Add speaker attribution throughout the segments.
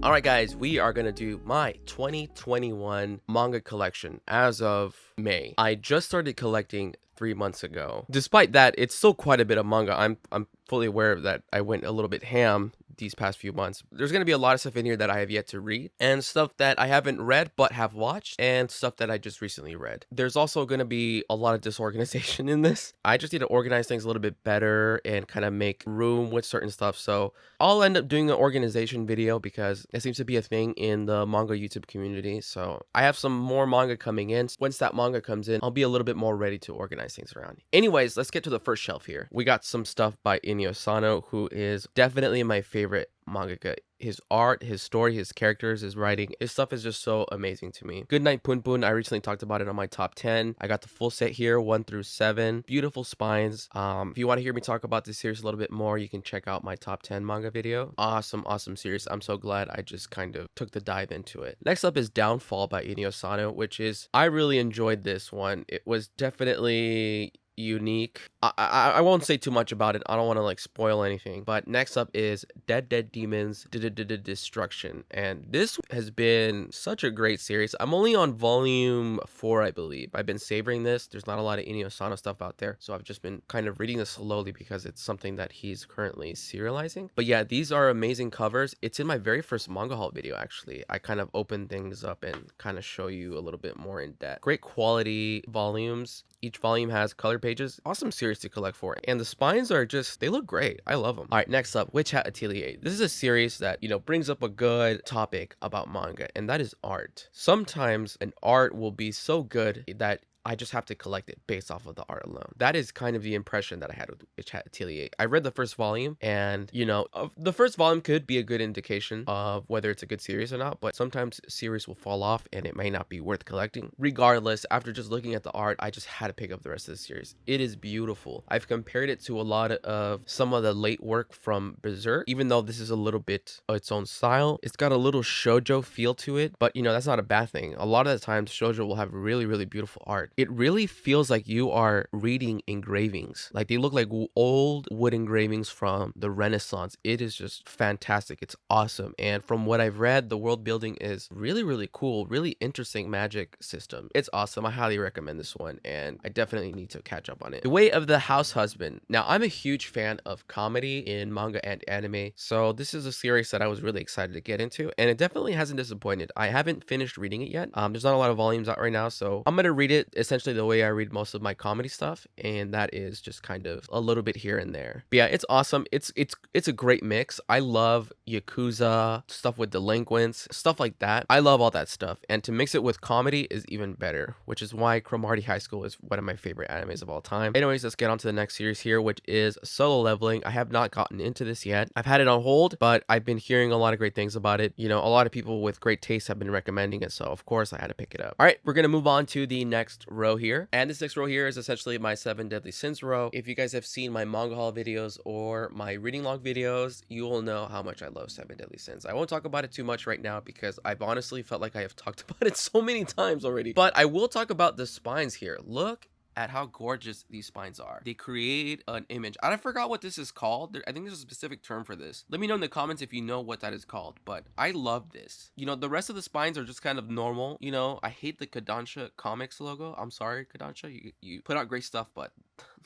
Speaker 1: Alright guys, we are going to do my 2021 manga collection as of May. I just started collecting 3 months ago. Despite that, it's still quite a bit of manga. I'm fully aware of that. I went a little bit ham these past few months. There's going to be a lot of stuff in here that I have yet to read, and stuff that I haven't read but have watched, and stuff that I just recently read. There's also going to be a lot of disorganization in this. I just need to organize things a little bit better and kind of make room with certain stuff. So I'll end up doing an organization video because it seems to be a thing in the manga YouTube community. So I have some more manga coming in. Once that manga comes in, I'll be a little bit more ready to organize things around. Anyways, let's get to the first shelf here. We got some stuff by Inio Sano, who is definitely my favorite mangaka. His art, his story, his characters, his writing, his stuff is just so amazing to me. Goodnight, Punpun, I recently talked about it on my top 10. I got the full set here, 1 through 7. Beautiful spines. If you want to hear me talk about this series a little bit more, you can check out my top 10 manga video. Awesome series. I'm so glad I just kind of took the dive into it. Next up is Downfall by Inio Sano, which is, I really enjoyed this one. It was definitely unique. I won't say too much about it. I don't want to like spoil anything. But next up is Dead Demons Destruction, and this has been such a great series. I'm only on volume 4, I believe. I've been savoring this. There's not a lot of Inio Sano stuff out there, so I've just been kind of reading this slowly because it's something that he's currently serializing. But yeah, these are amazing covers. It's in my very first manga haul video, actually. I kind of open things up and kind of show you a little bit more in depth. Great quality volumes. Each volume has color pages. Awesome series to collect for. And the spines are just, they look great. I love them. All right, next up, Witchhat Atelier. This is a series that, you know, brings up a good topic about manga, and that is art. Sometimes an art will be so good that I just have to collect it based off of the art alone. That is kind of the impression that I had with Witchhat Atelier. I read the first volume, and, you know, the first volume could be a good indication of whether it's a good series or not, but sometimes series will fall off and it may not be worth collecting. Regardless, after just looking at the art, I just had to pick up the rest of the series. It is beautiful. I've compared it to a lot of some of the late work from Berserk, even though this is a little bit of its own style. It's got a little shoujo feel to it, but, you know, that's not a bad thing. A lot of the times, shoujo will have really, really beautiful art. It really feels like you are reading engravings. Like, they look like old wood engravings from the Renaissance. It is just fantastic. It's awesome. And from what I've read, the world building is really, really cool. Really interesting magic system. It's awesome. I highly recommend this one, and I definitely need to catch up on it. The Way of the Househusband. Now, I'm a huge fan of comedy in manga and anime, so this is a series that I was really excited to get into, and it definitely hasn't disappointed. I haven't finished reading it yet. There's not a lot of volumes out right now, so I'm gonna read it essentially the way I read most of my comedy stuff, and that is just kind of a little bit here and there. But yeah, it's awesome. It's a great mix. I love Yakuza stuff with delinquents, stuff like that. I love all that stuff, and to mix it with comedy is even better, which is why Cromartie High School is one of my favorite animes of all time. Anyways, let's get on to the next series here, which is Solo Leveling. I have not gotten into this yet. I've had it on hold, but I've been hearing a lot of great things about it. You know, a lot of people with great taste have been recommending it, so of course I had to pick it up. All right, we're gonna move on to the next row here, and this next row here is essentially my 7 Deadly Sins row. If you guys have seen my manga haul videos or my reading log videos, you will know how much I love 7 Deadly Sins. I won't talk about it too much right now because I've honestly felt like I have talked about it so many times already, but I will talk about the spines here. Look at how gorgeous these spines are. They create an image. I forgot what this is called. I think there's a specific term for this. Let me know in the comments if you know what that is called, but I love this. You know, the rest of the spines are just kind of normal. You know, I hate the Kodansha Comics logo. I'm sorry, Kodansha. You put out great stuff, but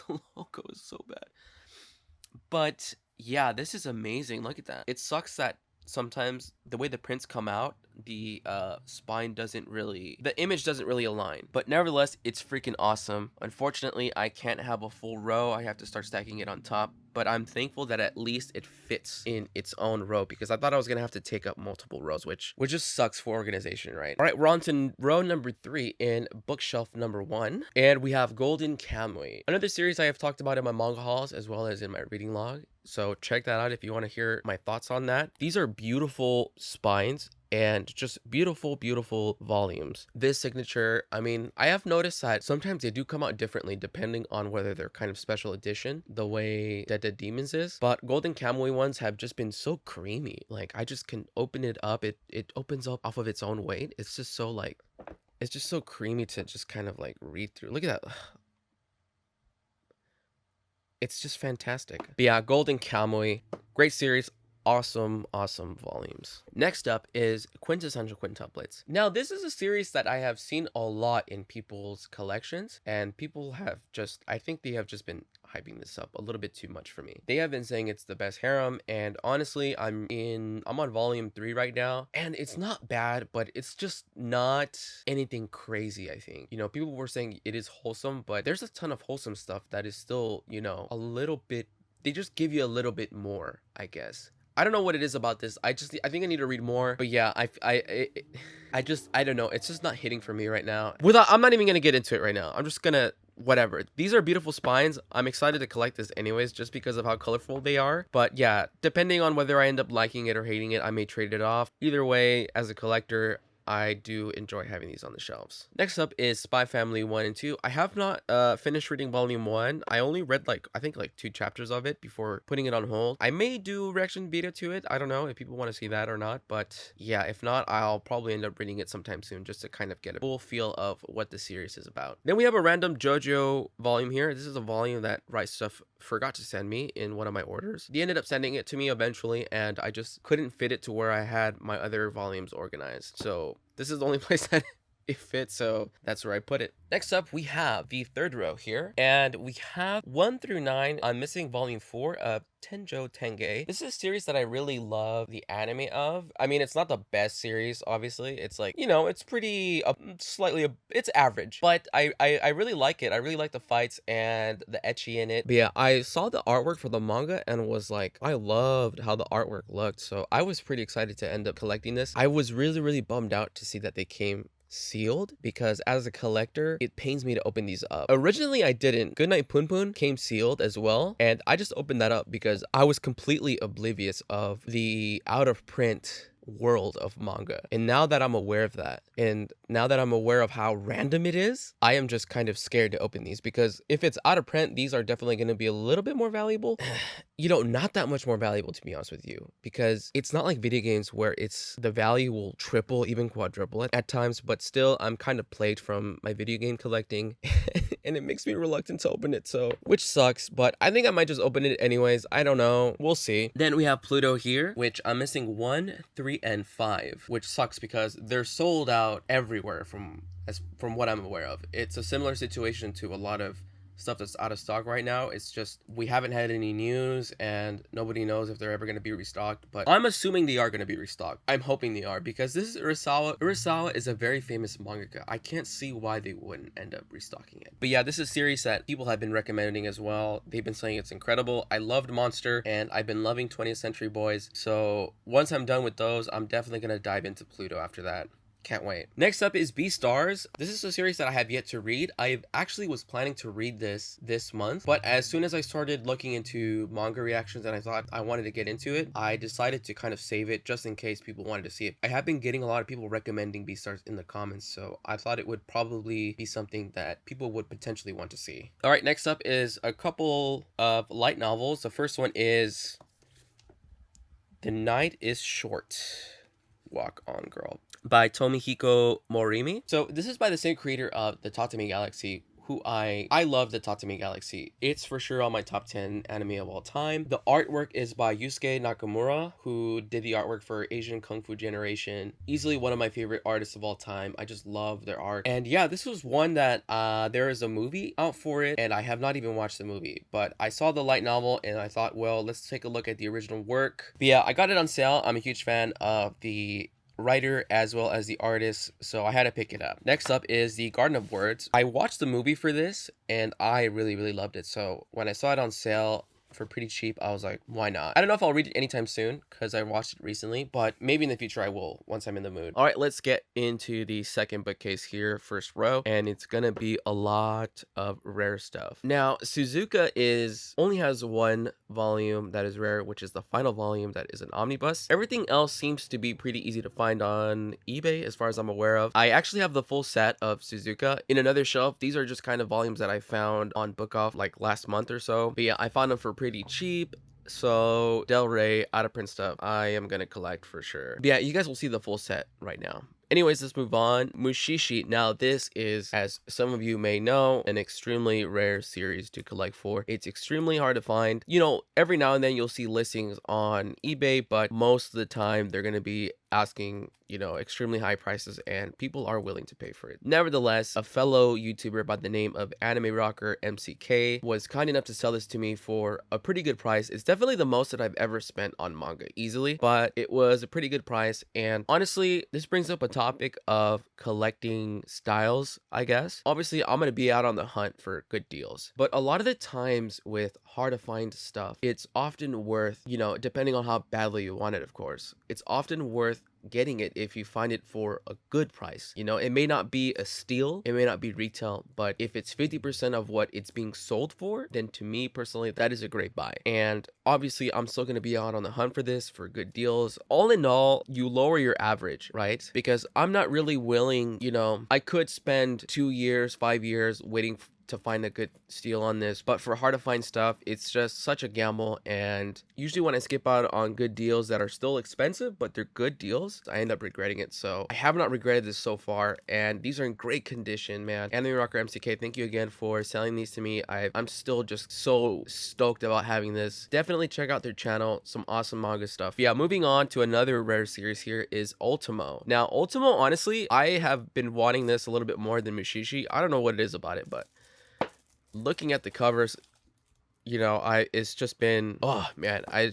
Speaker 1: the logo is so bad. But yeah, this is amazing. Look at that. It sucks that sometimes the way the prints come out, the spine doesn't really, the image doesn't really align, but nevertheless, it's freaking awesome. Unfortunately, I can't have a full row. I have to start stacking it on top, but I'm thankful that at least it fits in its own row, because I thought I was gonna have to take up multiple rows, which just sucks for organization, right? All right, we're on to row number 3 in bookshelf number 1, and we have Golden Kamuy, another series I have talked about in my manga hauls as well as in my reading log. So check that out if you want to hear my thoughts on that. These are beautiful spines. and just beautiful, beautiful volumes. This signature, I mean, I have noticed that sometimes they do come out differently depending on whether they're kind of special edition, the way Dead Demons is. But Golden Kamuy ones have just been so creamy. Like, I just can open it up. It opens up off of its own weight. It's just so like, it's just so creamy to just kind of like read through. Look at that. It's just fantastic. But yeah, Golden Kamuy, great series. Awesome volumes. Next up is Quintessential Quintuplets. Now, this is a series that I have seen a lot in people's collections, and people have just, I think they have just been hyping this up a little bit too much for me. They have been saying it's the best harem, and honestly, I'm on volume 3 right now, and it's not bad, but it's just not anything crazy, I think. You know, people were saying it is wholesome, but there's a ton of wholesome stuff that is still, you know, a little bit, they just give you a little bit more, I guess. I don't know what it is about this. I think I need to read more. But yeah, I don't know. It's just not hitting for me right now. I'm not even gonna get into it right now. I'm just gonna whatever. These are beautiful spines. I'm excited to collect this anyways, just because of how colorful they are. But yeah, depending on whether I end up liking it or hating it, I may trade it off. Either way, as a collector, I do enjoy having these on the shelves. Next up is Spy Family 1 and 2. I have not finished reading volume 1. I only read I think 2 chapters of it before putting it on hold. I may do reaction video to it. I don't know if people want to see that or not. But yeah, if not, I'll probably end up reading it sometime soon just to kind of get a full feel of what the series is about. Then we have a random JoJo volume here. This is a volume that Right Stuff forgot to send me in one of my orders. He ended up sending it to me eventually, and I just couldn't fit it to where I had my other volumes organized. So this is the only place that it fits, so that's where I put it. Next up, we have the third row here, and we have 1 through 9. I'm missing volume 4 of Tenjou Tenge. This is a series that I really love the anime of. I mean, it's not the best series, obviously. It's like, you know, it's pretty it's average, but I really like it. I really like the fights and the ecchi in it. But yeah, I saw the artwork for the manga and was like, I loved how the artwork looked, so I was pretty excited to end up collecting this. I was really bummed out to see that they came sealed, because as a collector it pains me to open these up. Originally I didn't. Goodnight Punpun came sealed as well, and I just opened that up because I was completely oblivious of the out of print world of manga. And now that I'm aware of that, and now that I'm aware of how random it is, I am just kind of scared to open these, because if it's out of print, these are definitely going to be a little bit more valuable. You know, not that much more valuable, to be honest with you, because it's not like video games where the value will triple, even quadruple at times, but still I'm kind of plagued from my video game collecting and it makes me reluctant to open it, so, which sucks, but I think I might just open it anyways. I don't know, we'll see. Then we have Pluto here, which I'm missing 1, 3, and 5, which sucks because they're sold out everywhere from what I'm aware of. It's a similar situation to a lot of stuff that's out of stock right now. It's just we haven't had any news and nobody knows if they're ever going to be restocked, but I'm assuming they are going to be restocked. I'm hoping they are, because this is Urasawa. Urasawa is a very famous mangaka. I can't see why they wouldn't end up restocking it. But yeah, this is a series that people have been recommending as well. They've been saying it's incredible. I loved Monster and I've been loving 20th Century Boys, so once I'm done with those, I'm definitely going to dive into Pluto after that. Can't wait. Next up is Beastars. This is a series that I have yet to read. I actually was planning to read this month, but as soon as I started looking into manga reactions and I thought I wanted to get into it, I decided to kind of save it just in case people wanted to see it. I have been getting a lot of people recommending Beastars in the comments, so I thought it would probably be something that people would potentially want to see. All right, next up is a couple of light novels. The first one is The Night is Short. Walk On Girl by Tomihiko Morimi. So this is by the same creator of the Tatami Galaxy, who I love the Tatami Galaxy. It's for sure on my top 10 anime of all time. The artwork is by Yusuke Nakamura, who did the artwork for Asian Kung Fu Generation. Easily one of my favorite artists of all time. I just love their art. And yeah, this was one that there is a movie out for it, and I have not even watched the movie, but I saw the light novel and I thought, well, let's take a look at the original work. But yeah, I got it on sale. I'm a huge fan of the writer as well as the artist, so I had to pick it up. Next up is The Garden of Words. I watched the movie for this and I really loved it, so when I saw it on sale for pretty cheap, I was like, why not? I don't know if I'll read it anytime soon because I watched it recently, but maybe in the future I will once I'm in the mood. All right, let's get into the second bookcase here, first row, and it's gonna be a lot of rare stuff. Now, Suzuka only has one volume that is rare, which is the final volume that is an omnibus. Everything else seems to be pretty easy to find on eBay as far as I'm aware of. I actually have the full set of Suzuka in another shelf. These are just kind of volumes that I found on Book Off like last month or so. But yeah, I found them for pretty cheap. So Del Rey, out of print stuff, I am gonna collect for sure. But yeah, you guys will see the full set right now. Anyways, let's move on. Mushishi. Now, this is, as some of you may know, an extremely rare series to collect for. It's extremely hard to find. You know, every now and then you'll see listings on eBay, but most of the time they're going to be asking, you know, extremely high prices, and people are willing to pay for it. Nevertheless, a fellow YouTuber by the name of Anime Rocker MCK was kind enough to sell this to me for a pretty good price. It's definitely the most that I've ever spent on manga easily, but it was a pretty good price. And honestly, this brings up a topic of collecting styles, I guess. Obviously, I'm going to be out on the hunt for good deals, but a lot of the times with hard to find stuff, it's often worth, you know, depending on how badly you want it, of course, it's often worth getting it if you find it for a good price. You know, it may not be a steal, it may not be retail, but if it's 50% of what it's being sold for, then to me personally, that is a great buy. And obviously, I'm still going to be out on the hunt for this for good deals. All in all, you lower your average, right? Because I'm not really willing, you know, I could spend 2 years, 5 years waiting to find a good steal on this, but for hard to find stuff, it's just such a gamble. And usually when I skip out on good deals that are still expensive but they're good deals, I end up regretting it. So I have not regretted this so far, and these are in great condition, man. Anime Rocker MCK, thank you again for selling these to me. I'm still just so stoked about having this. Definitely check out their channel, some awesome manga stuff. Yeah, moving on to another rare series here is Ultimo. Now Ultimo, honestly, I have been wanting this a little bit more than Mushishi. I don't know what it is about it, but looking at the covers, you know, it's just been, oh man, I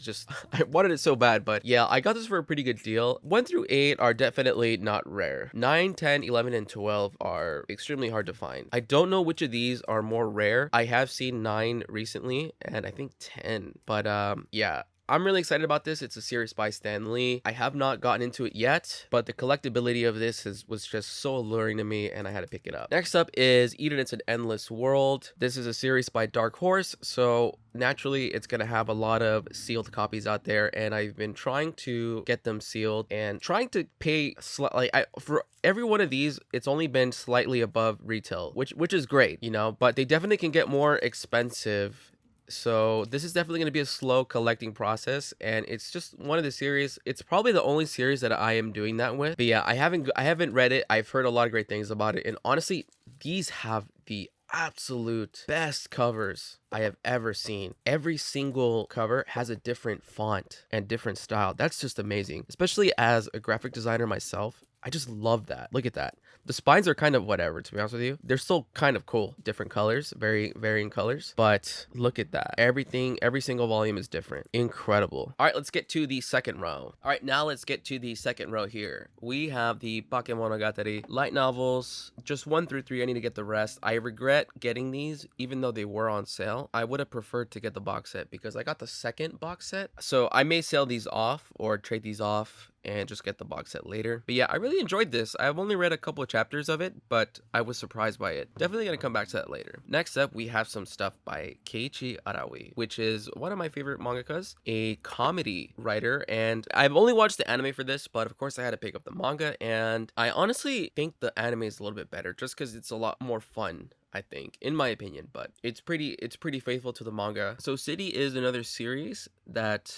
Speaker 1: wanted it so bad. But yeah, I got this for a pretty good deal. 1 through 8 are definitely not rare. 9, 10, 11, and 12 are extremely hard to find. I don't know which of these are more rare. I have seen 9 recently and I think 10, but yeah, I'm really excited about this. It's a series by Stan Lee. I have not gotten into it yet, but the collectability of this was just so alluring to me, and I had to pick it up. Next up is Eden It's an Endless World. This is a series by Dark Horse, so naturally it's going to have a lot of sealed copies out there, and I've been trying to get them sealed and trying to pay slightly. For every one of these, it's only been slightly above retail, which is great, you know, but they definitely can get more expensive. So this is definitely going to be a slow collecting process, and it's just one of the series. It's probably the only series that I am doing that with. But yeah, I haven't read it. I've heard a lot of great things about it, and honestly, these have the absolute best covers I have ever seen. Every single cover has a different font and different style. That's just amazing, especially as a graphic designer myself. I just love that. Look at that. The spines are kind of whatever, to be honest with you. They're still kind of cool. Different colors, very varying colors. But look at that. Everything, every single volume is different. Incredible. All right, let's get to the second row. All right, now let's get to the second row here. We have the Bakemonogatari light novels. Just 1 through 3. I need to get the rest. I regret getting these, even though they were on sale. I would have preferred to get the box set because I got the second box set. So I may sell these off or trade these off and just get the box set later. But yeah, I really enjoyed this. I've only read a couple of chapters of it, but I was surprised by it. Definitely gonna come back to that later. Next up, we have some stuff by Keiichi Arawi, which is one of my favorite mangakas, a comedy writer, and I've only watched the anime for this, but of course I had to pick up the manga, and I honestly think the anime is a little bit better just because it's a lot more fun, I think, in my opinion, but it's pretty faithful to the manga. So City is another series that,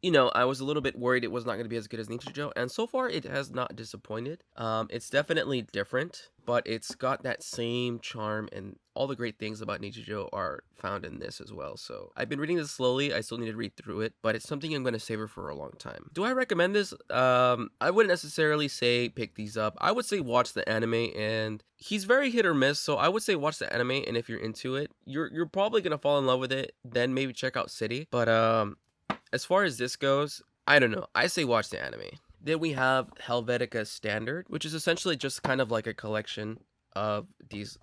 Speaker 1: you know, I was a little bit worried it was not going to be as good as Nichijou, and so far it has not disappointed. It's definitely different, but it's got that same charm, and all the great things about Nichijou are found in this as well. So I've been reading this slowly. I still need to read through it, but it's something I'm going to savor for a long time. Do I recommend this? I wouldn't necessarily say pick these up. I would say watch the anime, and he's very hit or miss, so I would say watch the anime, and if you're into it, you're probably going to fall in love with it. Then maybe check out City. But as far as this goes, I don't know. I say watch the anime. Then we have Helvetica Standard, which is essentially just kind of like a collection of these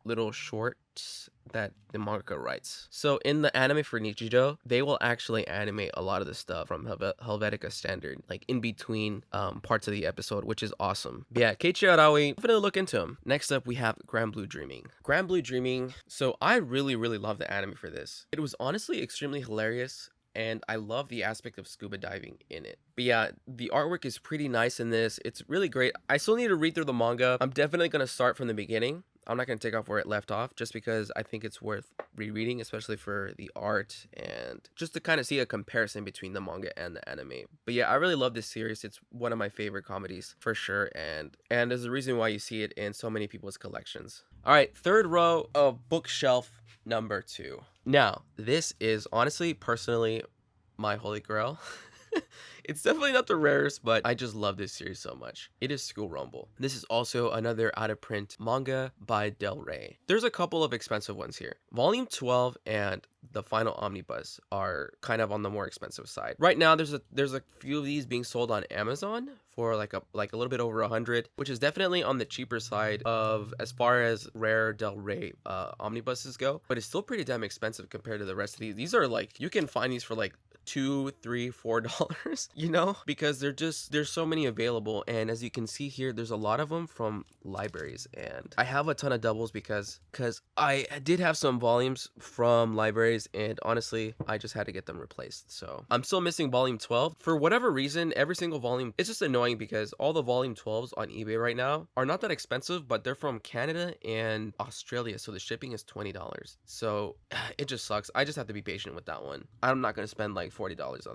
Speaker 1: little shorts that the manga writes. So in the anime for Nichijou, they will actually animate a lot of the stuff from Helvetica standard, like in between parts of the episode, which is awesome. But yeah, Keiichi Arawi, definitely look into him. Next up, we have Grand Blue Dreaming. Grand Blue Dreaming, so I really love the anime for this. It was honestly extremely hilarious, and I love the aspect of scuba diving in it. But yeah, the artwork is pretty nice in this. It's really great. I still need to read through the manga. I'm definitely going to start from the beginning. I'm not going to take off where it left off just because I think it's worth rereading, especially for the art and just to kind of see a comparison between the manga and the anime. But yeah, I really love this series. It's one of my favorite comedies for sure. And there's a reason why you see it in so many people's collections. All right, third row of bookshelf number 2. Now, this is honestly, personally, my holy grail. It's definitely not the rarest, but I just love this series so much. It is School Rumble. This is also another out-of-print manga by Del Rey. There's a couple of expensive ones here. Volume 12 and the final omnibus are kind of on the more expensive side. Right now, there's a few of these being sold on Amazon for like a little bit over 100, which is definitely on the cheaper side of as far as rare Del Rey omnibuses go, but it's still pretty damn expensive compared to the rest of these. These are like, you can find these for like $2, $3, $4, you know, because there's so many available. And as you can see here, there's a lot of them from libraries, and I have a ton of doubles because I did have some volumes from libraries, and honestly I just had to get them replaced. So I'm still missing volume 12 for whatever reason. Every single volume, it's just annoying because all the volume 12s on eBay right now are not that expensive, but they're from Canada and Australia, so the shipping is $20. So it just sucks. I just have to be patient with that one. I'm not gonna spend like $40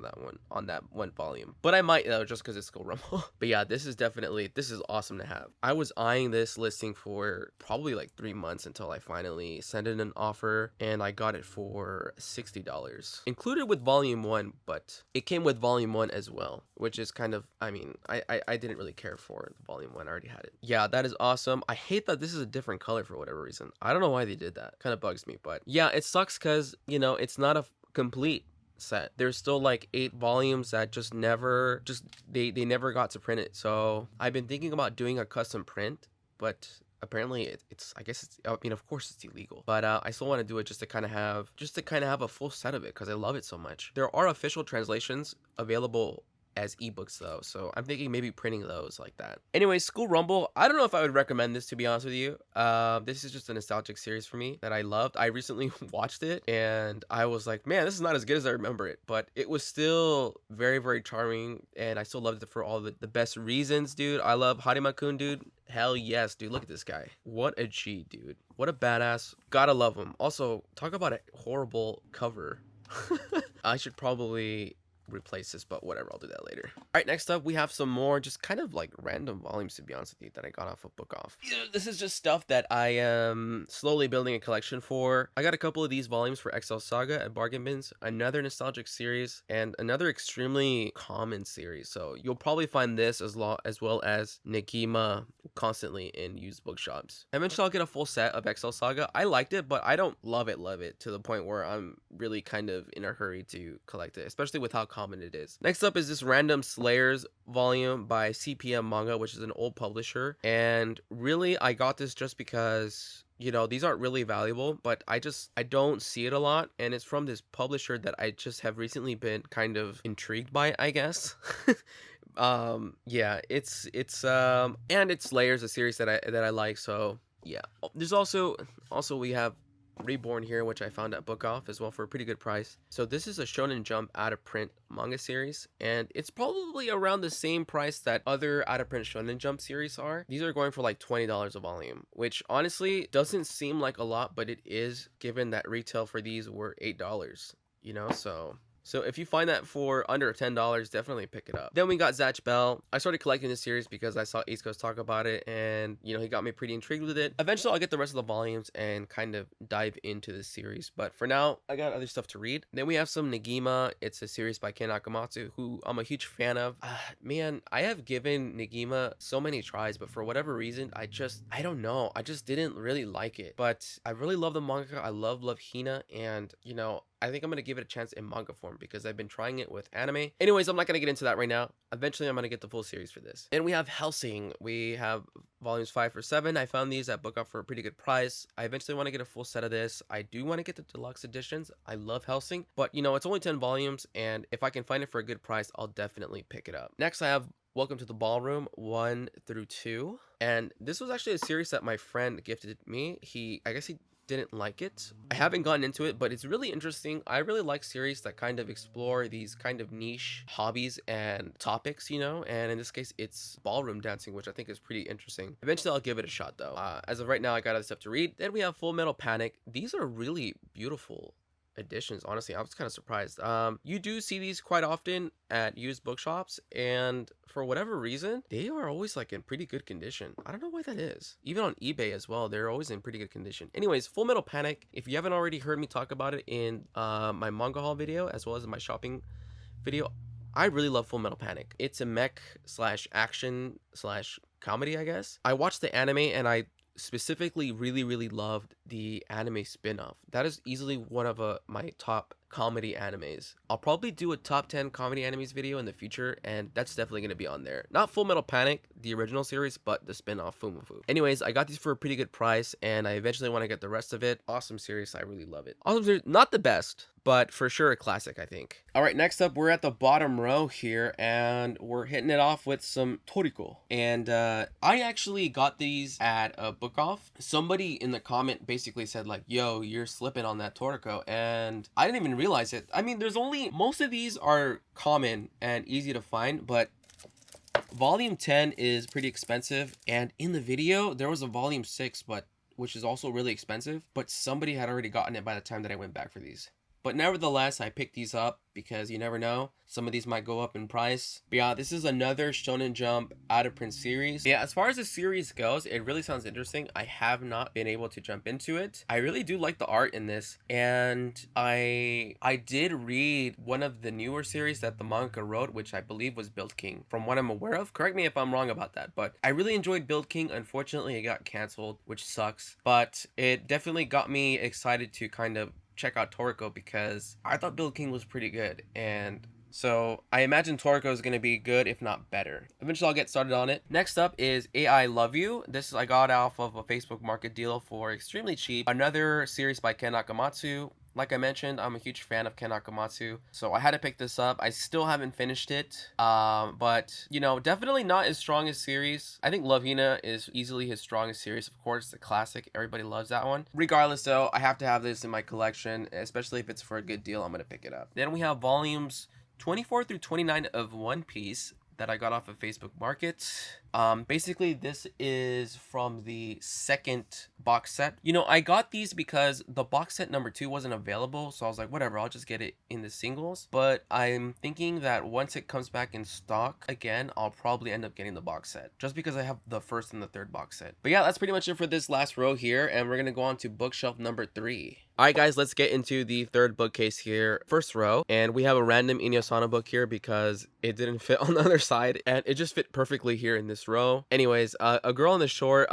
Speaker 1: on that one volume, but I might though, just because it's School Rumble. But yeah, this is awesome to have. I was eyeing this listing for probably like 3 months until I finally sent in an offer, and I got it for $60 included with volume 1, but it came with volume 1 as well, which is kind of, I mean, I didn't really care for the volume 1. I already had it. Yeah, that is awesome. I hate that this is a different color for whatever reason. I don't know why they did that. Kind of bugs me, but yeah, it sucks because, you know, it's not a complete set. There's still like 8 volumes that just never they never got to print it. So I've been thinking about doing a custom print, but apparently it's I guess it's, I mean, of course it's illegal, but I still want to do it just to kind of have a full set of it because I love it so much. There are official translations available as ebooks though, so I'm thinking maybe printing those like that. Anyway, School Rumble, I don't know if I would recommend this, to be honest with you. This is just a nostalgic series for me that I loved. I recently watched it and I was like, man, this is not as good as I remember it, but it was still very charming, and I still loved it for all the best reasons, dude. I love Harima-kun, dude. Hell yes, dude. Look at this guy. What a G, dude. What a badass. Gotta love him. Also, talk about a horrible cover. I should probably replace this, but whatever, I'll do that later. All right, next up we have some more just kind of like random volumes, to be honest with you, that I got off of Book Off. This is just stuff that I am slowly building a collection for. I got a couple of these volumes for XL Saga at bargain bins, another nostalgic series, and another extremely common series. So you'll probably find this as well as Negima constantly in used bookshops. Eventually I'll get a full set of XL Saga. I liked it, but I don't love it to the point where I'm really kind of in a hurry to collect it, especially with how common it is. Next up is this Random Slayers volume by CPM Manga, which is an old publisher, and really I got this just because, you know, these aren't really valuable, but I don't see it a lot, and it's from this publisher that I just have recently been kind of intrigued by, I guess. Yeah, it's and it's Layers, a series that I like, so yeah. There's also we have Reborn here, which I found at Book Off as well for a pretty good price. So this is a Shonen Jump out of print manga series, and it's probably around the same price that other out of print Shonen Jump series are. These are going for like $20 a volume, which honestly doesn't seem like a lot, but it is, given that retail for these were $8, you know. So if you find that for under $10, definitely pick it up. Then we got Zatch Bell. I started collecting this series because I saw East Coast talk about it, and, you know, he got me pretty intrigued with it. Eventually, I'll get the rest of the volumes and kind of dive into this series. But for now, I got other stuff to read. Then we have some Negima. It's a series by Ken Akamatsu, who I'm a huge fan of. Man, I have given Negima so many tries, but for whatever reason, I don't know. I just didn't really like it. But I really love the manga. I love Hina, and, you know, I think I'm gonna give it a chance in manga form because I've been trying it with anime. Anyways, I'm not gonna get into that right now. Eventually I'm gonna get the full series for this. Then we have Hellsing. We have volumes 5 for 7. I found these at Book Off for a pretty good price. I eventually want to get a full set of this. I do want to get the deluxe editions. I love Hellsing, but you know, it's only 10 volumes, and if I can find it for a good price, I'll definitely pick it up. Next I have Welcome to the Ballroom 1 through 2, and this was actually a series that my friend gifted me. I guess he didn't like it. I haven't gotten into it, but it's really interesting. I really like series that kind of explore these kind of niche hobbies and topics, you know, and in this case it's ballroom dancing, which I think is pretty interesting. Eventually I'll give it a shot though. As of right now, I got other stuff to read. Then we have Full Metal Panic. These are really beautiful editions. Honestly, I was kind of surprised. You do see these quite often at used bookshops, and for whatever reason they are always like in pretty good condition. I don't know why that is. Even on eBay as well, they're always in pretty good condition. Anyways, Full Metal Panic, if you haven't already heard me talk about it in my manga haul video as well as in my shopping video, I really love Full Metal Panic. It's a mech slash action slash comedy, I guess. I watched the anime and I specifically really loved the anime spin-off. That is easily one of my top comedy animes. I'll probably do a top 10 comedy animes video in the future, and that's definitely going to be on there. Not Full Metal Panic, the original series, but the spin-off Fumafu. Anyways, I got these for a pretty good price, and I eventually want to get the rest of it. Awesome series, I really love it. Awesome series, not the best, but for sure a classic, I think. All right, next up, we're at the bottom row here, and we're hitting it off with some Toriko. And I actually got these at a Book Off. Somebody in the comment basically said like, yo, you're slipping on that Toriko, and I didn't even realize it. I mean, most of these are common and easy to find, but volume 10 is pretty expensive, and in the video there was a volume 6, which is also really expensive, but somebody had already gotten it by the time that I went back for these. But nevertheless, I picked these up because you never know. Some of these might go up in price. But yeah, this is another Shonen Jump out of print series. Yeah, as far as the series goes, it really sounds interesting. I have not been able to jump into it. I really do like the art in this. And I did read one of the newer series that the manga wrote, which I believe was Build King, from what I'm aware of. Correct me if I'm wrong about that. But I really enjoyed Build King. Unfortunately, it got canceled, which sucks. But it definitely got me excited to kind of check out Toriko because I thought Build King was pretty good, and so I imagine Toriko is going to be good, if not better. Eventually I'll get started on it. Next up is AI Love You. This I got off of a Facebook market deal for extremely cheap. Another series by Ken Akamatsu. Like I mentioned, I'm a huge fan of Ken Akamatsu, so I had to pick this up. I still haven't finished it, but, you know, definitely not his strongest series. I think Love Hina is easily his strongest series. Of course, the classic. Everybody loves that one. Regardless, though, I have to have this in my collection, especially if it's for a good deal. I'm going to pick it up. Then we have volumes 24 through 29 of One Piece that I got off of Facebook Market. Basically, this is from the second box set. You know, I got these because the box set number 2 wasn't available, so I was like, whatever, I'll just get it in the singles. But I'm thinking that once it comes back in stock again, I'll probably end up getting the box set, just because I have the first and the third box set. But yeah, that's pretty much it for this last row here, and we're gonna go on to bookshelf number 3. Alright guys, let's get into the third bookcase here. First row, and we have a random Inuyasha book here because it didn't fit on the other side, and it just fit perfectly here in this row. Anyways, A Girl on the Shore,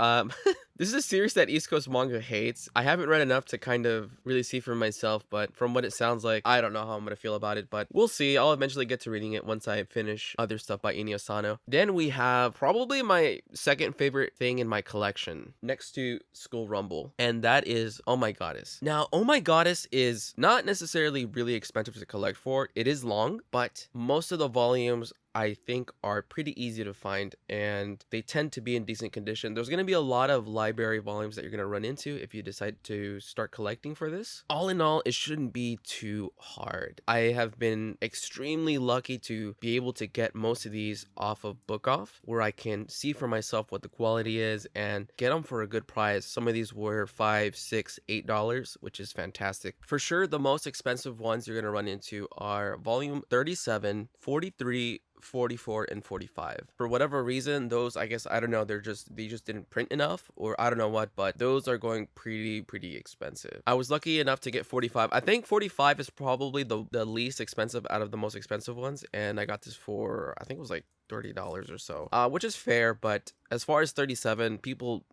Speaker 1: this is a series that East Coast Manga hates. I haven't read enough to kind of really see for myself, but from what it sounds like, I don't know how I'm gonna feel about it, but we'll see. I'll eventually get to reading it once I finish other stuff by Inuyasha. Then we have probably my second favorite thing in my collection, next to School Rumble, and that is Oh My Goddess. Now, Oh My Goddess is not necessarily really expensive to collect for. It is long, but most of the volumes I think are pretty easy to find, and they tend to be in decent condition. There's going to be a lot of library volumes that you're going to run into if you decide to start collecting for this. All in all, it shouldn't be too hard. I have been extremely lucky to be able to get most of these off of Book Off, where I can see for myself what the quality is and get them for a good price. Some of these were $5, $6, $8, which is fantastic. For sure, the most expensive ones you're going to run into are volume 37, 43, 44 and 45. For whatever reason, those, I guess, I don't know, they just didn't print enough, or I don't know what, but those are going pretty expensive. I was lucky enough to get 45. I think 45 is probably the least expensive out of the most expensive ones, and I got this for, I think it was like $30 or so, which is fair. But as far as 37, people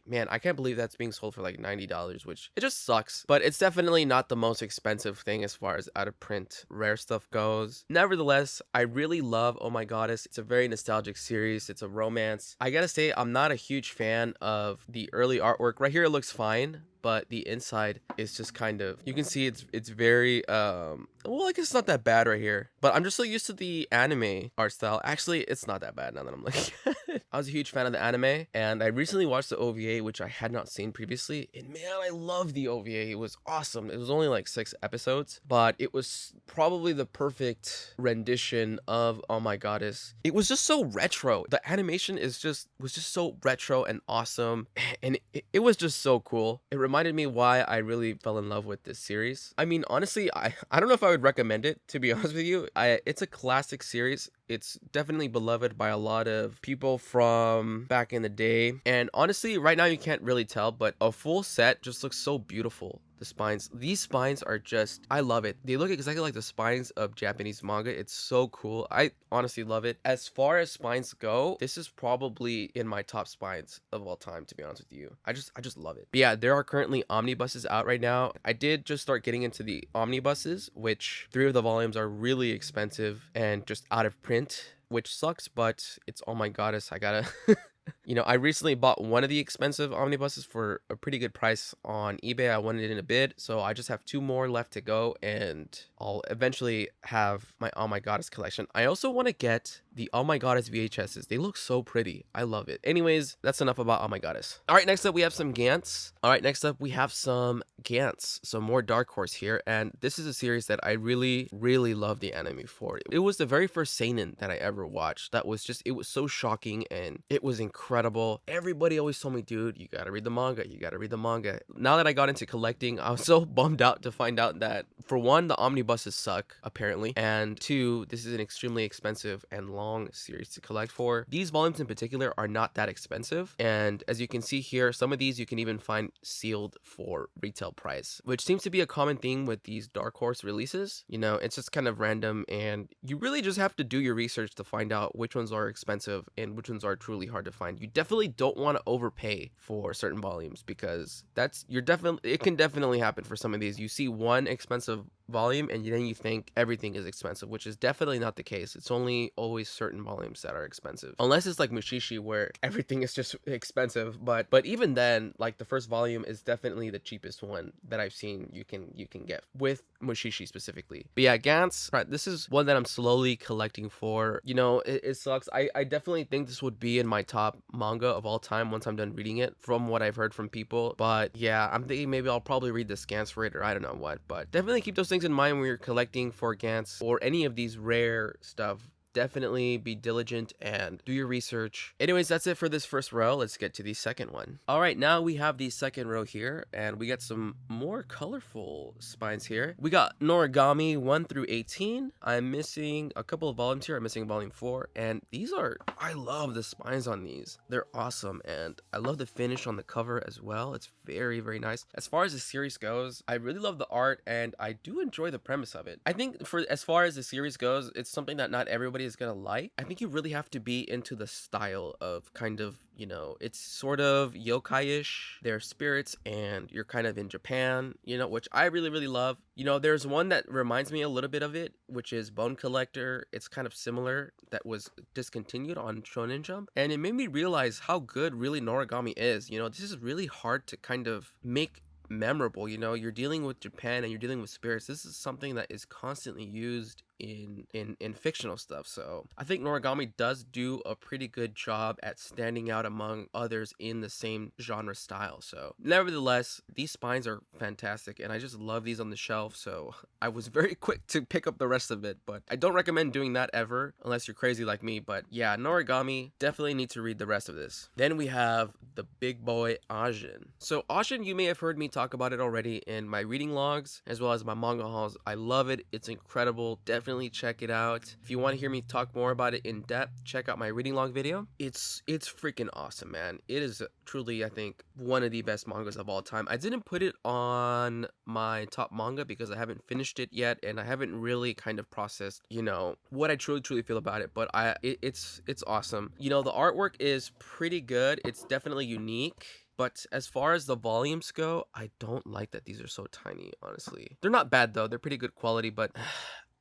Speaker 1: Man, I can't believe that's being sold for like $90, which it just sucks. But it's definitely not the most expensive thing as far as out of print rare stuff goes. Nevertheless, I really love Oh My Goddess. It's a very nostalgic series. It's a romance. I gotta say, I'm not a huge fan of the early artwork. Right here, it looks fine, but the inside is just kind of, you can see it's very well, I guess it's not that bad right here, but I'm just so used to the anime art style. Actually, it's not that bad now that I'm looking at it. I was a huge fan of the anime, and I recently watched the OVA, which I had not seen previously, and man, I love the OVA. It was awesome. It was only like 6 episodes, but it was probably the perfect rendition of Oh My Goddess. It was just so retro. The animation was just so retro and awesome, and it was just so cool. It reminded me why I really fell in love with this series. I mean, honestly, I don't know if I would recommend it, to be honest with you. It's a classic series. It's definitely beloved by a lot of people from back in the day. And honestly, right now you can't really tell, but a full set just looks so beautiful. The spines, these spines are just, I love it. They look exactly like the spines of Japanese manga. It's so cool. I honestly love it. As far as spines go, this is probably in my top spines of all time, to be honest with you. I just love it. But yeah, there are currently omnibuses out right now. I did just start getting into the omnibuses, which 3 of the volumes are really expensive and just out of print, which sucks, but it's Oh My Goddess. I gotta you know, I recently bought one of the expensive omnibuses for a pretty good price on eBay. I won it in a bid, so I just have 2 more left to go, and I'll eventually have my Oh My Goddess collection. I also want to get the Oh My Goddess VHSs. They look so pretty. I love it. Anyways, that's enough about Oh My Goddess. All right, next up we have some Gantz. Some more Dark Horse here, and this is a series that I really love the anime for. It was the very first seinen that I ever watched. It was so shocking, and it was incredible. Everybody always told me, dude, you gotta read the manga. You gotta read the manga. Now that I got into collecting, I was so bummed out to find out that, for one, the omnibuses suck, apparently, and 2, this is an extremely expensive and long series to collect for. These volumes in particular are not that expensive, and as you can see here, some of these you can even find sealed for retail price, which seems to be a common theme with these Dark Horse releases. You know, it's just kind of random, and you really just have to do your research to find out which ones are expensive and which ones are truly hard to find. You definitely don't want to overpay for certain volumes, because it can definitely happen for some of these. You see one expensive volume and then you think everything is expensive, which is definitely not the case. It's only always certain volumes that are expensive, unless it's like Mushishi, where everything is just expensive. But even then, like, the first volume is definitely the cheapest one that I've seen you can get with Mushishi specifically. But yeah, Gantz, right, this is one that I'm slowly collecting for. You know, it sucks. I definitely think this would be in my top manga of all time once I'm done reading it, from what I've heard from people. But yeah, I'm thinking maybe I'll probably read the scans for it, or I don't know what. But definitely keep those things in mind when you're collecting for Gantz or any of these rare stuff. Definitely be diligent and do your research. Anyways, that's it for this first row. Let's get to the second one. All right, now we have the second row here, and we got some more colorful spines here. We got Noragami 1 through 18. I'm missing a couple of volumes here. I'm missing volume 4, and I love the spines on these. They're awesome, and I love the finish on the cover as well. It's very nice. As far as the series goes, I really love the art, and I do enjoy the premise of it. I think as far as the series goes, it's something that not everybody is gonna like. I think you really have to be into the style of, kind of, you know, it's sort of yokai-ish. They're spirits, and you're kind of in Japan, you know, which I really love. You know, there's one that reminds me a little bit of it, which is Bone Collector. It's kind of similar, that was discontinued on Shonen Jump, and it made me realize how good really Noragami is. You know, this is really hard to kind of make memorable. You know, you're dealing with Japan and you're dealing with spirits. This is something that is constantly used in fictional stuff. So I think Noragami does do a pretty good job at standing out among others in the same genre style. So nevertheless, these spines are fantastic, and I just love these on the shelf. So I was very quick to pick up the rest of it, but I don't recommend doing that ever unless you're crazy like me. But yeah, Noragami, definitely need to read the rest of this. Then we have the big boy Ajin. So Ajin, you may have heard me talk about it already in my reading logs as well as my manga hauls. I love it. It's incredible. Definitely check it out. If you want to hear me talk more about it in depth, check out my reading log video. It's freaking awesome, man. It is truly, I think, one of the best mangas of all time. I didn't put it on my top manga because I haven't finished it yet, and I haven't really kind of processed, you know, what I truly feel about it. But it's awesome. You know, the artwork is pretty good. It's definitely unique. But as far as the volumes go, I don't like that these are so tiny, honestly. They're not bad though. They're pretty good quality, but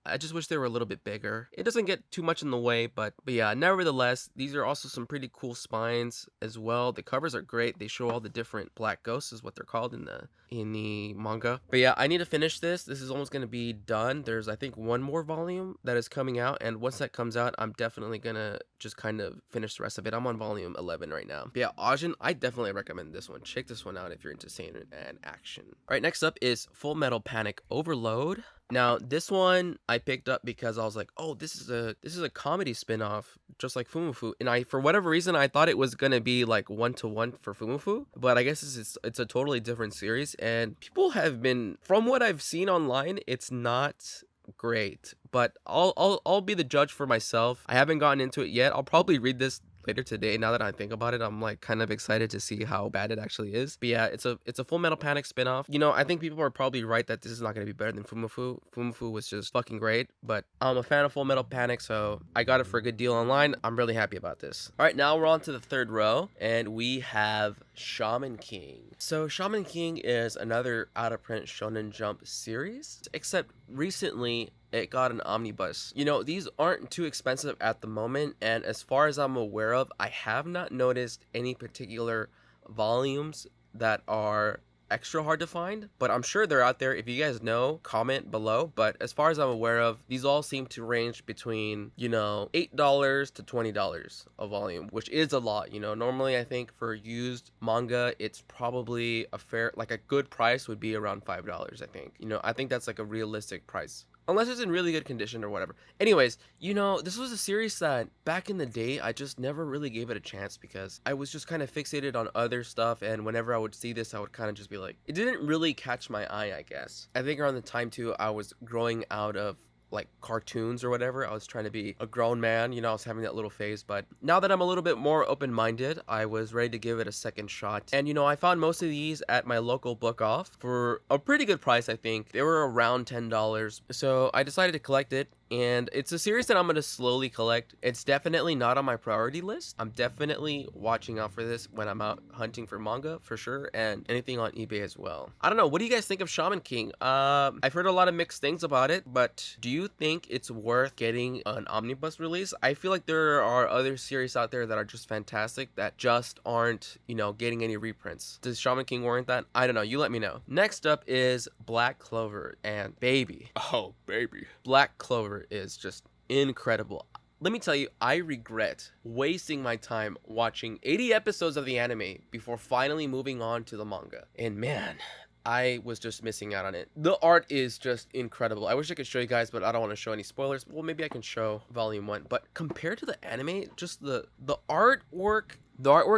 Speaker 1: I just wish they were a little bit bigger. It doesn't get too much in the way, but yeah, nevertheless, these are also some pretty cool spines as well. The covers are great. They show all the different black ghosts is what they're called in the manga. But yeah, I need to finish this. This is almost going to be done. There's, I think, one more volume that is coming out, and once that comes out, I'm definitely going to just kind of finish the rest of it. I'm on volume 11 right now. But yeah, Ajin, I definitely recommend this one. Check this one out if you're into seinen and action. All right, next up is Full Metal Panic Overload. Now, this one I picked up because I was like, oh, this is a comedy spin-off, just like Fumufu. And for whatever reason, I thought it was gonna be like 1-to-1 for Fumufu, but I guess it's a totally different series. And people have been, from what I've seen online, it's not great. But I'll be the judge for myself. I haven't gotten into it yet. I'll probably read this later today. Now that I think about it, I'm like kind of excited to see how bad it actually is. But yeah, it's a Full Metal Panic spin-off. You know, I think people are probably right that this is not going to be better than Fumufu. Fumufu was just fucking great, but I'm a fan of Full Metal Panic, so I got it for a good deal online. I'm really happy about this. All right, now we're on to the third row, and we have Shaman King. So Shaman King is another out-of-print Shonen Jump series, except recently it got an omnibus. You know, these aren't too expensive at the moment, and as far as I'm aware of, I have not noticed any particular volumes that are extra hard to find, but I'm sure they're out there. If you guys know, comment below. But as far as I'm aware of, these all seem to range between, you know, $8 to $20 a volume, which is a lot. You know, normally I think for used manga, it's probably a good price would be around $5, I think. You know, I think that's like a realistic price, unless it's in really good condition or whatever. Anyways, you know, this was a series that back in the day, I just never really gave it a chance because I was just kind of fixated on other stuff. And whenever I would see this, I would kind of just be like, it didn't really catch my eye, I guess. I think around the time too, I was growing out of like cartoons or whatever. I was trying to be a grown man, you know, I was having that little phase. But now that I'm a little bit more open-minded, I was ready to give it a second shot. And you know, I found most of these at my local book off for a pretty good price. I think they were around $10, so I decided to collect it. And it's a series that I'm going to slowly collect. It's definitely not on my priority list. I'm definitely watching out for this when I'm out hunting for manga for sure, and anything on eBay as well. I don't know, what do you guys think of Shaman King? I've heard a lot of mixed things about it, but do you think it's worth getting an omnibus release? I feel like there are other series out there that are just fantastic that just aren't, you know, getting any reprints. Does Shaman King warrant that? I don't know, you let me know. Next up is Black Clover, and baby, oh baby, Black Clover is just incredible. Let me tell you, I regret wasting my time watching 80 episodes of the anime before finally moving on to the manga. And man, I was just missing out on it. The art is just incredible. I wish I could show you guys, but I don't want to show any spoilers. Well, maybe I can show volume 1. But compared to the anime, just the artwork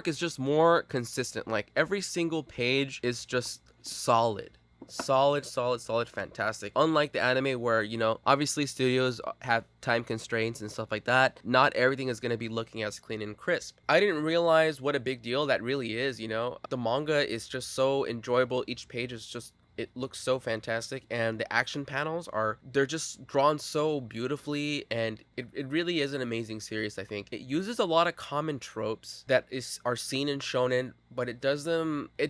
Speaker 1: is just more consistent. Like every single page is just solid, fantastic. Unlike the anime where, you know, obviously studios have time constraints and stuff like that, not everything is going to be looking as clean and crisp. I didn't realize what a big deal that really is. You know, the manga is just so enjoyable. Each page is just, it looks so fantastic, and the action panels they're just drawn so beautifully, and it really is an amazing series. I think it uses a lot of common tropes that are seen in shonen, but it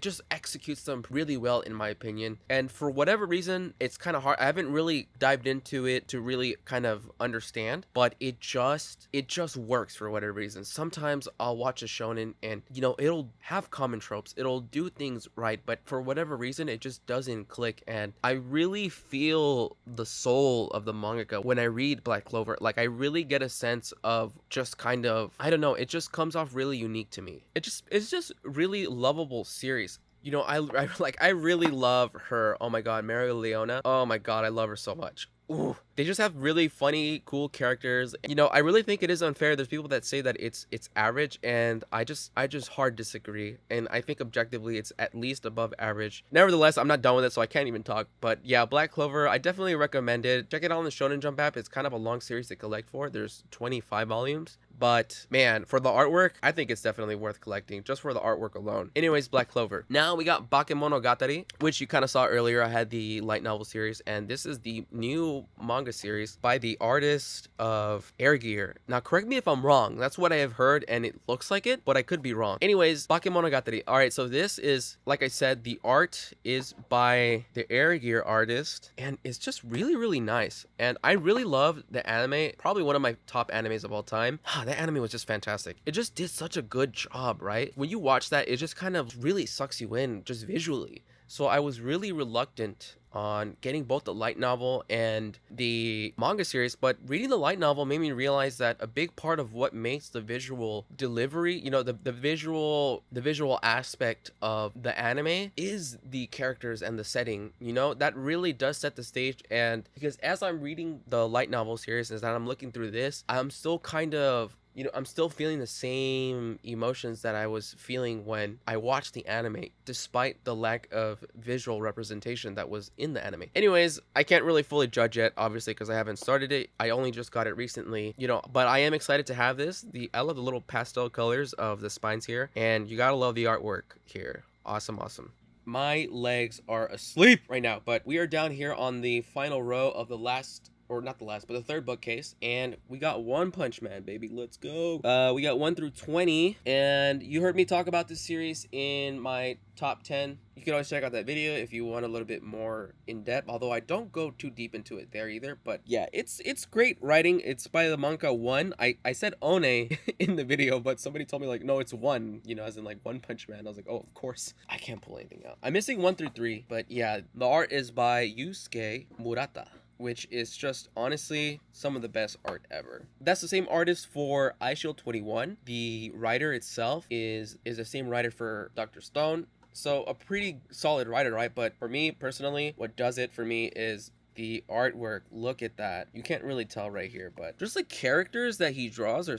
Speaker 1: just executes them really well in my opinion. And for whatever reason, it's kind of hard. I haven't really dived into it to really kind of understand, but it just works for whatever reason. Sometimes I'll watch a shonen and, you know, it'll have common tropes, it'll do things right, but for whatever reason, it just doesn't click. And I really feel the soul of the mangaka when I read Black Clover. Like, I really get a sense of just kind of, I don't know, it just comes off really unique to me. It's just really lovable series. You know, I really love her. Oh my god, Mario Leona. Oh my god, I love her so much. Ooh, they just have really funny, cool characters. You know, I really think it is unfair. There's people that say that it's average, and I just hard disagree. And I think objectively it's at least above average. Nevertheless, I'm not done with it, so I can't even talk. But yeah, Black Clover, I definitely recommend it. Check it out on the Shonen Jump app. It's kind of a long series to collect for. There's 25 volumes. But man, for the artwork, I think it's definitely worth collecting just for the artwork alone. Anyways, Black Clover. Now we got Bakemonogatari, which you kind of saw earlier. I had the light novel series, and this is the new new manga series by the artist of Air Gear. Now, correct me if I'm wrong. That's what I have heard, and it looks like it, but I could be wrong. Anyways, Bakemonogatari. All right, so this is, like I said, the art is by the Air Gear artist, and it's just really, really nice. And I really love the anime. Probably one of my top animes of all time. That anime was just fantastic. It just did such a good job, right? When you watch that, it just kind of really sucks you in just visually. So I was really reluctant on getting both the light novel and the manga series, but reading the light novel made me realize that a big part of what makes the visual delivery, you know, the visual aspect of the anime is the characters and the setting. You know, that really does set the stage. And because as I'm reading the light novel series and as I'm looking through this, I'm still kind of, you know, I'm still feeling the same emotions that I was feeling when I watched the anime, despite the lack of visual representation that was in the anime. Anyways, I can't really fully judge yet, obviously, because I haven't started it. I only just got it recently, you know, but I am excited to have this. I love the little pastel colors of the spines here, and you gotta love the artwork here. Awesome, awesome. My legs are asleep right now, but we are down here on the final row of the last, or not the last, but the third bookcase, and we got One Punch Man, baby. Let's go. We got 1 through 20, and you heard me talk about this series in my top 10. You can always check out that video if you want a little bit more in depth, although I don't go too deep into it there either. But yeah, it's great writing. It's by the manga One. I said One in the video, but somebody told me like, no, it's One, you know, as in like One Punch Man. I was like, oh, of course. I can't pull anything out. I'm missing 1 through 3, but yeah, the art is by Yusuke Murata, which is just honestly some of the best art ever. That's the same artist for iShield 21. The writer itself is the same writer for Dr. Stone. So a pretty solid writer, right? But for me personally, what does it for me is the artwork. Look at that. You can't really tell right here, but just the characters that he draws are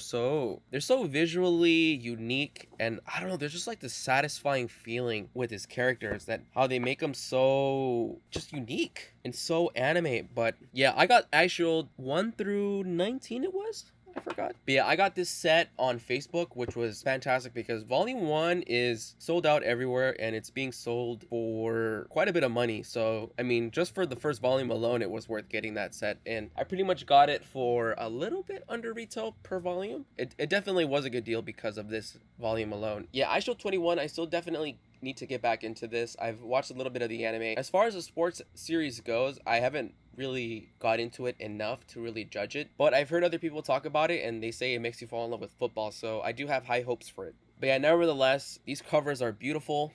Speaker 1: they're so visually unique, and I don't know, there's just like this satisfying feeling with his characters, that how they make them so just unique and so anime. But yeah, I got iShield 1 through 19 it was. I forgot. But yeah, I got this set on Facebook, which was fantastic because volume 1 is sold out everywhere and it's being sold for quite a bit of money. So, I mean, just for the first volume alone, it was worth getting that set. And I pretty much got it for a little bit under retail per volume. It definitely was a good deal because of this volume alone. Yeah, iShield 21, I still definitely need to get back into this. I've watched a little bit of the anime. As far as the sports series goes, I haven't really got into it enough to really judge it, but I've heard other people talk about it and they say it makes you fall in love with football, so I do have high hopes for it. But yeah, nevertheless, these covers are beautiful.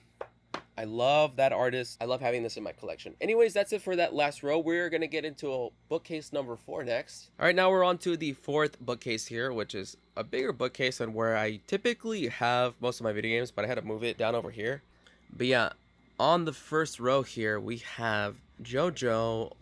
Speaker 1: I love that artist. I love having this in my collection. Anyways, that's it for that last row. We're gonna get into bookcase number 4 next. All right, now we're on to the 4th bookcase here, which is a bigger bookcase than where I typically have most of my video games, but I had to move it down over here. But yeah, on the first row here, we have JoJo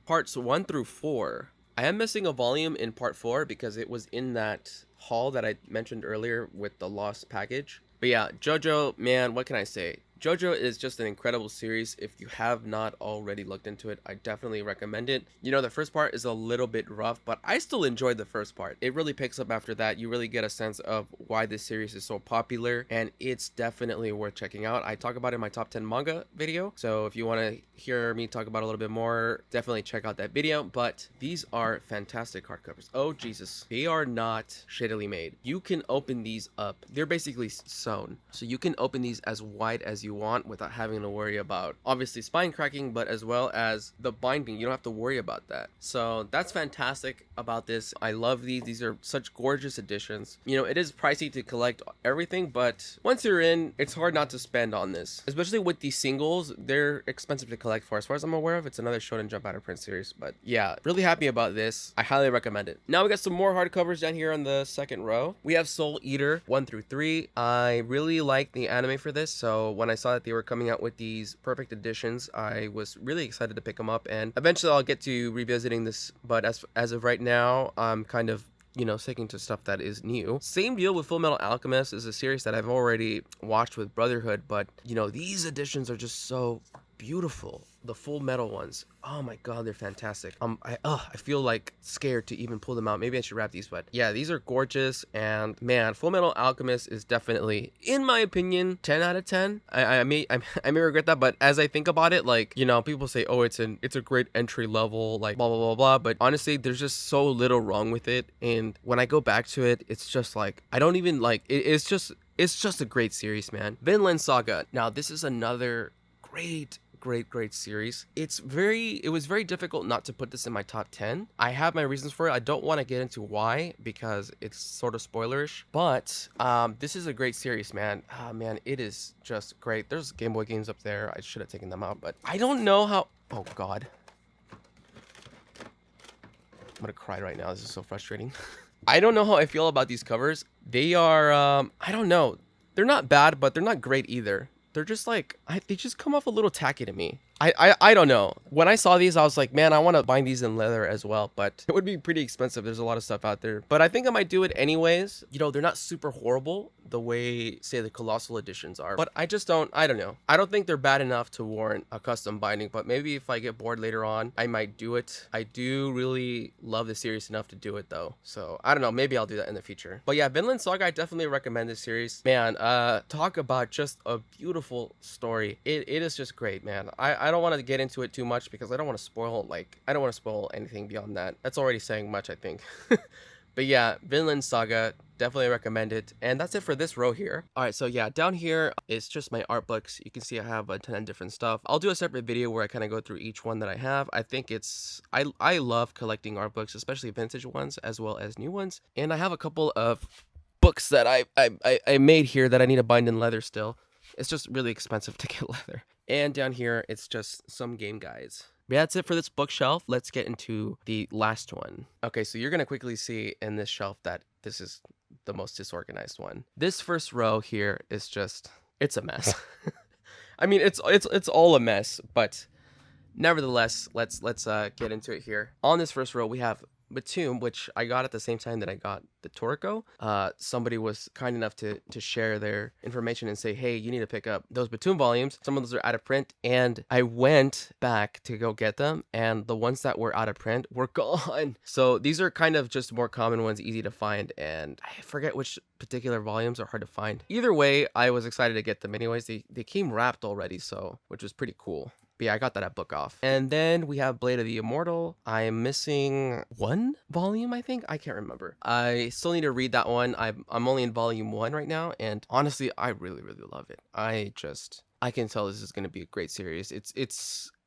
Speaker 1: parts 1 through 4. I am missing a volume in part 4 because it was in that haul that I mentioned earlier with the lost package. But yeah, JoJo, man, what can I say? JoJo is just an incredible series. If you have not already looked into it, I definitely recommend it. You know, the first part is a little bit rough, but I still enjoyed the first part. It really picks up after that. You really get a sense of why this series is so popular, and it's definitely worth checking out. I talk about it in my top 10 manga video, so if you want to hear me talk about it a little bit more, definitely check out that video. But these are fantastic hardcovers. Oh, Jesus. They are not shittily made. You can open these up. They're basically sewn, so you can open these as wide as you want without having to worry about obviously spine cracking, but as well as the binding. You don't have to worry about that. So that's fantastic about this. I love these are such gorgeous editions. You know, it is pricey to collect everything, but once you're in, it's hard not to spend on this, especially with these singles. They're expensive to collect for, as far as I'm aware of. It's another Shonen Jump out of print series, but yeah, really happy about this. I highly recommend it. Now we got some more hardcovers down here on the second row. We have Soul Eater 1 through 3. I really like the anime for this, so when I saw that they were coming out with these perfect editions, I was really excited to pick them up, and eventually I'll get to revisiting this, but as of right now, I'm kind of, you know, sticking to stuff that is new. Same deal with Full Metal Alchemist. Is a series that I've already watched with Brotherhood, but you know, these editions are just so beautiful. The full metal ones. Oh my god, they're fantastic. I feel like scared to even pull them out. Maybe I should wrap these, but yeah, these are gorgeous. And man, Full Metal Alchemist is definitely, in my opinion, 10 out of 10. I may regret that, but as I think about it, like, you know, people say, oh, it's a great entry level, like blah blah blah blah. But honestly, there's just so little wrong with it. And when I go back to it, it's just like I don't even like it, it's just a great series, man. Vinland Saga. Now, this is another great series. It was very difficult not to put this in my top 10. I have my reasons for it. I don't want to get into why because it's sort of spoilerish, but this is a great series, man. Man, it is just great. There's Game Boy games up there. I should have taken them out, but I don't know how. Oh god, I'm gonna cry right now. This is so frustrating. I don't know how I feel about these covers. They are I don't know, they're not bad, but they're not great either. They're just like, they just come off a little tacky to me. I don't know. When I saw these, I was like, man, I want to bind these in leather as well, but it would be pretty expensive. There's a lot of stuff out there, but I think I might do it anyways. You know, they're not super horrible the way, say, the Colossal editions are, but I don't know. I don't think they're bad enough to warrant a custom binding, but maybe if I get bored later on, I might do it. I do really love the series enough to do it though. So I don't know, maybe I'll do that in the future. But yeah, Vinland Saga, I definitely recommend this series. Man, talk about just a beautiful story. It is just great, man. I don't want to get into it too much because I don't want to spoil anything beyond that. That's already saying much, I think. But yeah, Vinland Saga, definitely recommend it. And that's it for this row here. All right, so yeah, down here is just my art books. You can see I have a ton of different stuff. I'll do a separate video where I kind of go through each one that I have. I think I love collecting art books, especially vintage ones as well as new ones. And I have a couple of books that I made here that I need to bind in leather still. It's just really expensive to get leather. And down here, it's just some game guides. But that's it for this bookshelf. Let's get into the last one. Okay, so you're going to quickly see in this shelf that this is the most disorganized one. This first row here is just, it's a mess. I mean, it's all a mess, but nevertheless, let's get into it here. On this first row, we have Batum, which I got at the same time that I got the Toriko. Somebody was kind enough to share their information and say, hey, you need to pick up those Batum volumes. Some of those are out of print, and I went back to go get them, and the ones that were out of print were gone. So these are kind of just more common ones, easy to find, and I forget which particular volumes are hard to find. Either way, I was excited to get them anyways. They came wrapped already, so which was pretty cool. But yeah, I got that at Book Off. And then we have Blade of the Immortal. I'm missing one volume, I think. I can't remember. I still need to read that one. I'm only in volume 1 right now, and honestly, I really love it. I can tell this is going to be a great series.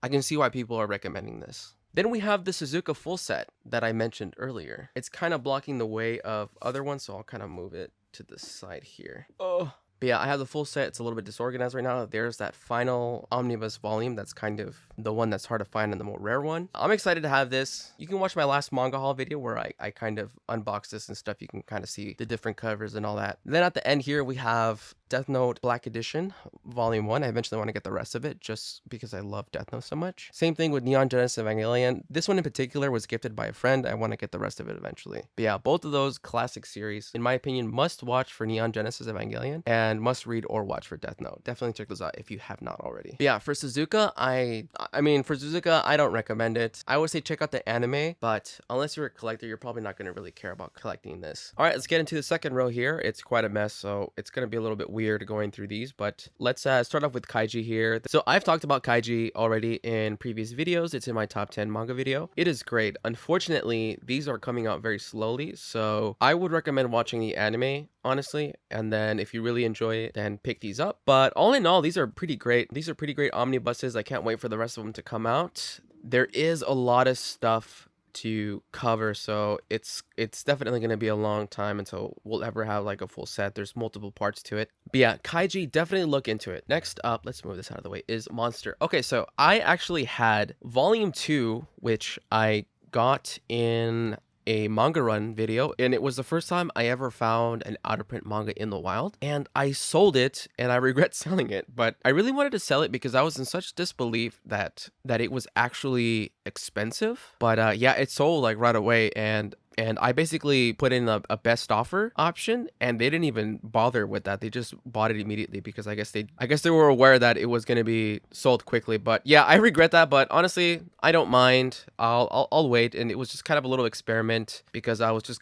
Speaker 1: I can see why people are recommending this. Then we have the Suzuka full set that I mentioned earlier. It's kind of blocking the way of other ones, so I'll kind of move it to the side here. Oh. But yeah, I have the full set. It's a little bit disorganized right now. There's that final omnibus volume. That's kind of the one that's hard to find and the more rare one. I'm excited to have this. You can watch my last manga haul video where I kind of unbox this and stuff. You can kind of see the different covers and all that. Then at the end here, we have Death Note Black Edition, Volume 1. I eventually want to get the rest of it just because I love Death Note so much. Same thing with Neon Genesis Evangelion. This one in particular was gifted by a friend. I want to get the rest of it eventually. But yeah, both of those classic series, in my opinion, must watch for Neon Genesis Evangelion and must read or watch for Death Note. Definitely check those out if you have not already. But yeah, for Suzuka, for Suzuka, I don't recommend it. I would say check out the anime, but unless you're a collector, you're probably not going to really care about collecting this. All right, let's get into the second row here. It's quite a mess, so it's going to be a little bit weird going through these, but let's start off with Kaiji here. So I've talked about Kaiji already in previous videos. It's in my top 10 manga video. It is great. Unfortunately, these are coming out very slowly, so I would recommend watching the anime, honestly, and then if you really enjoy it, then pick these up. But all in all, these are pretty great. These are pretty great omnibuses. I can't wait for the rest of them to come out. There is a lot of stuff to cover, so it's definitely going to be a long time until we'll ever have like a full set. There's multiple parts to it, but yeah, Kaiji, definitely look into it. Next up, let's move this out of the way, is Monster. Okay, so I actually had volume 2, which I got in a manga run video, and it was the first time I ever found an out of print manga in the wild, and I sold it, and I regret selling it. But I really wanted to sell it because I was in such disbelief that it was actually expensive. But yeah, it sold like right away, and and I basically put in a best offer option, and they didn't even bother with that. They just bought it immediately because I guess they were aware that it was going to be sold quickly. But yeah, I regret that, but honestly, I don't mind. I'll wait. And it was just kind of a little experiment because I was just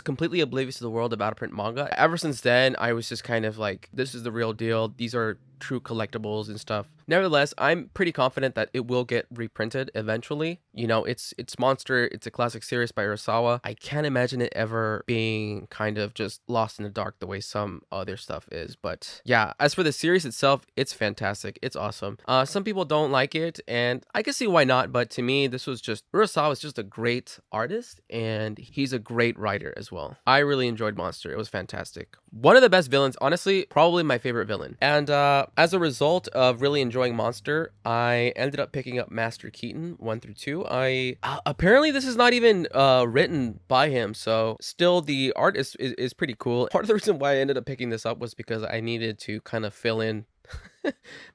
Speaker 1: completely oblivious to the world about print manga. Ever since then, I was just kind of like, this is the real deal. These are true collectibles and stuff. Nevertheless, I'm pretty confident that it will get reprinted eventually. You know, it's Monster. It's a classic series by Urasawa. I can't imagine it ever being kind of just lost in the dark the way some other stuff is. But yeah, as for the series itself, it's fantastic. It's awesome. Some people don't like it, and I can see why not. But to me, this was just, Urasawa is just a great artist, and he's a great writer as well. I really enjoyed Monster. It was fantastic. One of the best villains, honestly, probably my favorite villain. And as a result of really enjoying Monster, I ended up picking up Master Keaton 1 through 2. Apparently this is not even written by him, so still the art is pretty cool. Part of the reason why I ended up picking this up was because I needed to kind of fill in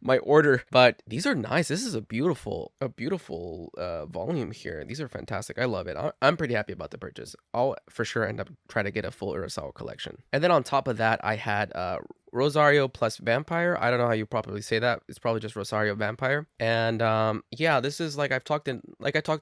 Speaker 1: my order, but these are nice. This is a beautiful volume here. These are fantastic. I love it. I'm pretty happy about the purchase. I'll for sure end up trying to get a full Urasawa collection. And then on top of that, I had Rosario plus Vampire. I don't know how you properly say that. It's probably just Rosario Vampire. And yeah, this is like I talked in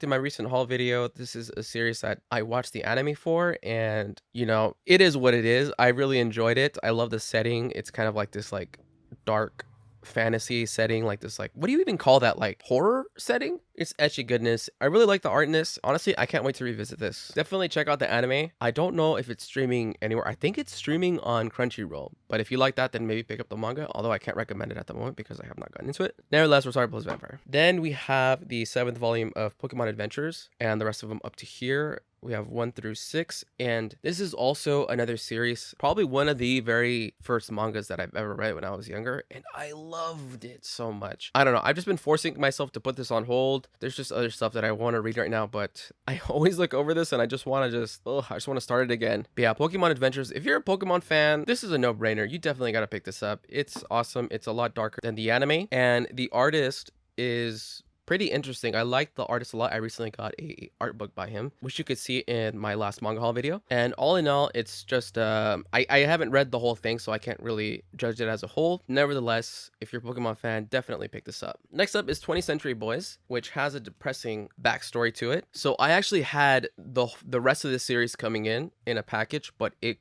Speaker 1: my recent haul video. This is a series that I watched the anime for, and you know, it is what it is. I really enjoyed it. I love the setting. It's kind of like this like dark fantasy setting, like this, like, what do you even call that, like horror setting? It's etchy goodness. I really like the art in this. Honestly, I can't wait to revisit this. Definitely check out the anime. I don't know if it's streaming anywhere. I think it's streaming on Crunchyroll, but if you like that, then maybe pick up the manga, although I can't recommend it at the moment because I have not gotten into it. Nevertheless, Rosario plus Vampire. Then we have the 7th volume of Pokemon Adventures, and the rest of them up to here. We have 1 through 6, and this is also another series, probably one of the very first mangas that I've ever read when I was younger, and I loved it so much. I don't know, I've just been forcing myself to put this on hold. There's just other stuff that I want to read right now, but I always look over this and I just want to I just want to start it again. But yeah, Pokemon Adventures, if you're a Pokemon fan, this is a no-brainer. You definitely got to pick this up. It's awesome. It's a lot darker than the anime, and the artist is pretty interesting. I like the artist a lot. I recently got a art book by him, which you could see in my last manga haul video. And all in all, it's just I haven't read the whole thing, so I can't really judge it as a whole. Nevertheless, if you're a Pokemon fan, definitely pick this up. Next up is 20th Century Boys, which has a depressing backstory to it. So I actually had the rest of the series coming in a package, but it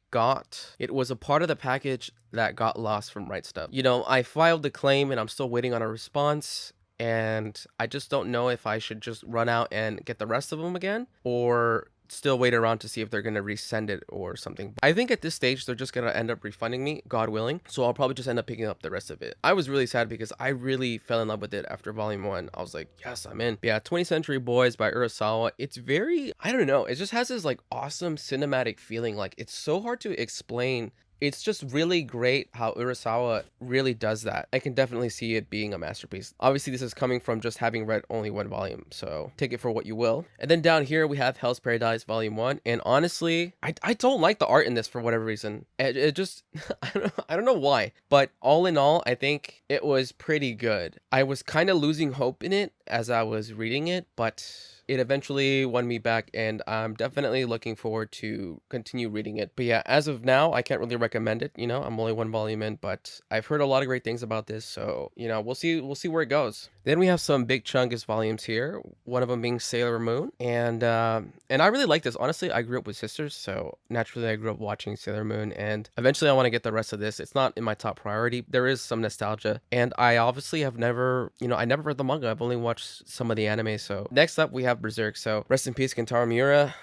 Speaker 1: was a part of the package that got lost from Right Stuff. You know, I filed the claim and I'm still waiting on a response. And I just don't know if I should just run out and get the rest of them again, or still wait around to see if they're going to resend it or something. I think at this stage, they're just going to end up refunding me, God willing. So I'll probably just end up picking up the rest of it. I was really sad because I really fell in love with it after volume 1. I was like, yes, I'm in. But yeah, 20th Century Boys by Urasawa. It's very, I don't know. It just has this like awesome cinematic feeling. Like it's so hard to explain. It's just really great how Urasawa really does that. I can definitely see it being a masterpiece. Obviously, this is coming from just having read only 1 volume, so take it for what you will. And then down here, we have Hell's Paradise Volume 1. And honestly, I don't like the art in this for whatever reason. It just, I don't know why. But all in all, I think it was pretty good. I was kind of losing hope in it as I was reading it, but it eventually won me back, and I'm definitely looking forward to continue reading it. But yeah, as of now, I can't really recommend it. You know, I'm only 1 volume in, but I've heard a lot of great things about this. So, you know, we'll see where it goes. Then we have some big chungus volumes here. One of them being Sailor Moon, and I really like this. Honestly, I grew up with sisters, so naturally I grew up watching Sailor Moon, and eventually I want to get the rest of this. It's not in my top priority. There is some nostalgia, and I obviously have never, I never read the manga. I've only watched some of the anime. So next up we have Berserk. So rest in peace, Kentaro Miura.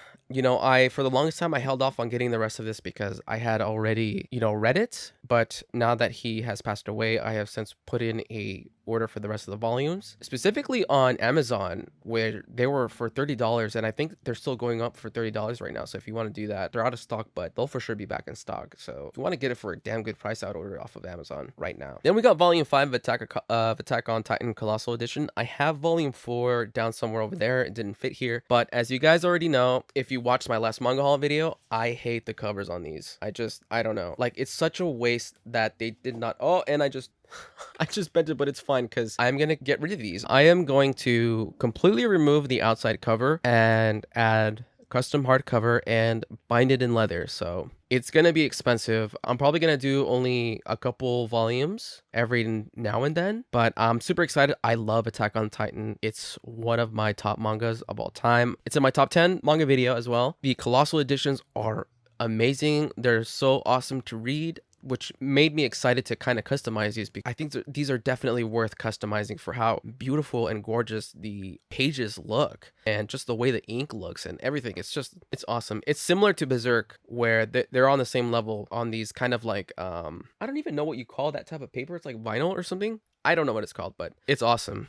Speaker 1: For the longest time, I held off on getting the rest of this because I had already, read it. But now that he has passed away, I have since put in a order for the rest of the volumes, specifically on Amazon, where they were for $30, and I think they're still going up for $30 right now. So if you want to do that, they're out of stock, but they'll for sure be back in stock. So if you want to get it for a damn good price, I'd order it off of Amazon right now. Then we got volume 5 of Attack on Titan Colossal Edition. I have volume 4 down somewhere over there. It didn't fit here, but as you guys already know, if you watched my last manga haul video, I hate the covers on these. I don't know, like, it's such a waste that they did not. I just bent it, but it's fine because I'm gonna get rid of these. I am going to completely remove the outside cover and add custom hardcover and bind it in leather. So it's gonna be expensive. I'm probably gonna do only a couple volumes every now and then, but I'm super excited. I love Attack on Titan. It's one of my top mangas of all time. It's in my top 10 manga video as well. The colossal editions are amazing. They're so awesome to read, which made me excited to kind of customize these, because I think these are definitely worth customizing for how beautiful and gorgeous the pages look and just the way the ink looks and everything. It's awesome. It's similar to Berserk, where they're on the same level on these kind of like I don't even know what you call that type of paper. It's like vinyl or something. I don't know what it's called, but it's awesome.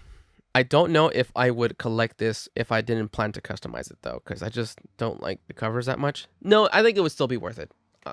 Speaker 1: I don't know if I would collect this if I didn't plan to customize it though, because I just don't like the covers that much. No, I think it would still be worth it.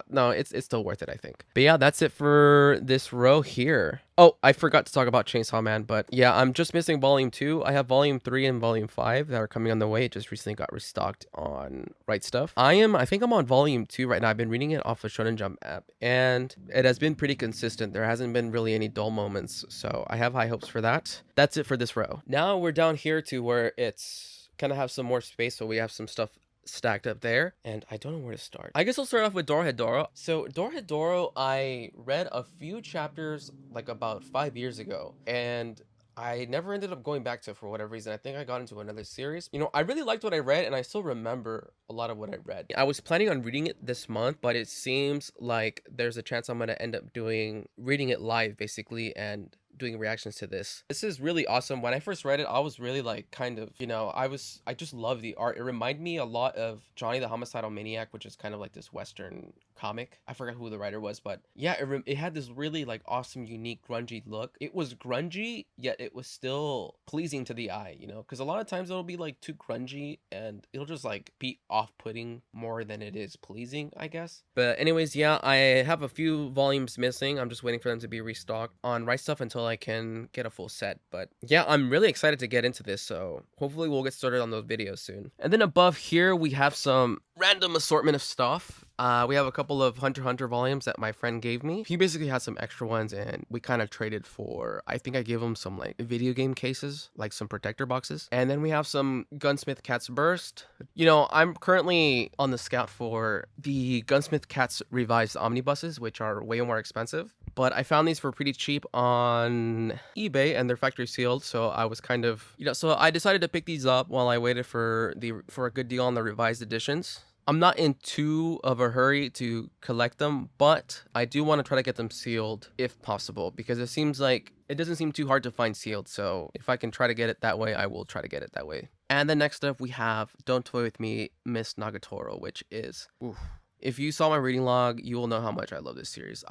Speaker 1: No, it's still worth it, I think. But yeah, that's it for this row here. Oh, I forgot to talk about Chainsaw Man, but yeah, I'm just missing volume 2. I have volume 3 and volume 5 that are coming on the way. It just recently got restocked on Right Stuff. I think I'm on volume 2 right now. I've been reading it off of Shonen Jump app, and it has been pretty consistent. There hasn't been really any dull moments, so I have high hopes for that. That's it for this row. Now we're down here to where it's kind of have some more space, so we have some stuff stacked up there, and I don't know where to start. I guess I'll start off with Dorohedoro. So Dorohedoro, I read a few chapters like about 5 years ago, and I never ended up going back to it for whatever reason. I think I got into another series. You know, I really liked what I read, and I still remember a lot of what I read. I was planning on reading it this month, but it seems like there's a chance I'm going to end up reading it live, basically, and doing reactions to this. This is really awesome. When I first read it, I was really like kind of, you know, I just love the art. It reminded me a lot of Johnny the Homicidal Maniac, which is kind of like this Western comic. I forgot who the writer was, but yeah, it had this really like awesome, unique, grungy look. It was grungy, yet it was still pleasing to the eye, you know, because a lot of times it'll be like too grungy and it'll just like be off-putting more than it is pleasing, I guess. But anyways, yeah, I have a few volumes missing. I'm just waiting for them to be restocked on Right Stuff until I can get a full set. But yeah, I'm really excited to get into this, so hopefully we'll get started on those videos soon. And then above here we have some random assortment of stuff. We have a couple of Hunter x Hunter volumes that my friend gave me. He basically had some extra ones, and we kind of traded for, I think I gave him some like video game cases, like some protector boxes. And then we have some Gunsmith Cats Burst. You know, I'm currently on the scout for the Gunsmith Cats revised omnibuses, which are way more expensive. But I found these for pretty cheap on eBay, and they're factory sealed. So I was kind of, you know, so I decided to pick these up while I waited for a good deal on the revised editions. I'm not in too of a hurry to collect them, but I do want to try to get them sealed if possible, because it seems like it doesn't seem too hard to find sealed. So if I can try to get it that way, I will try to get it that way. And then next up we have Don't Toy With Me, Miss Nagatoro, which is, oof. If you saw my reading log, you will know how much I love this series.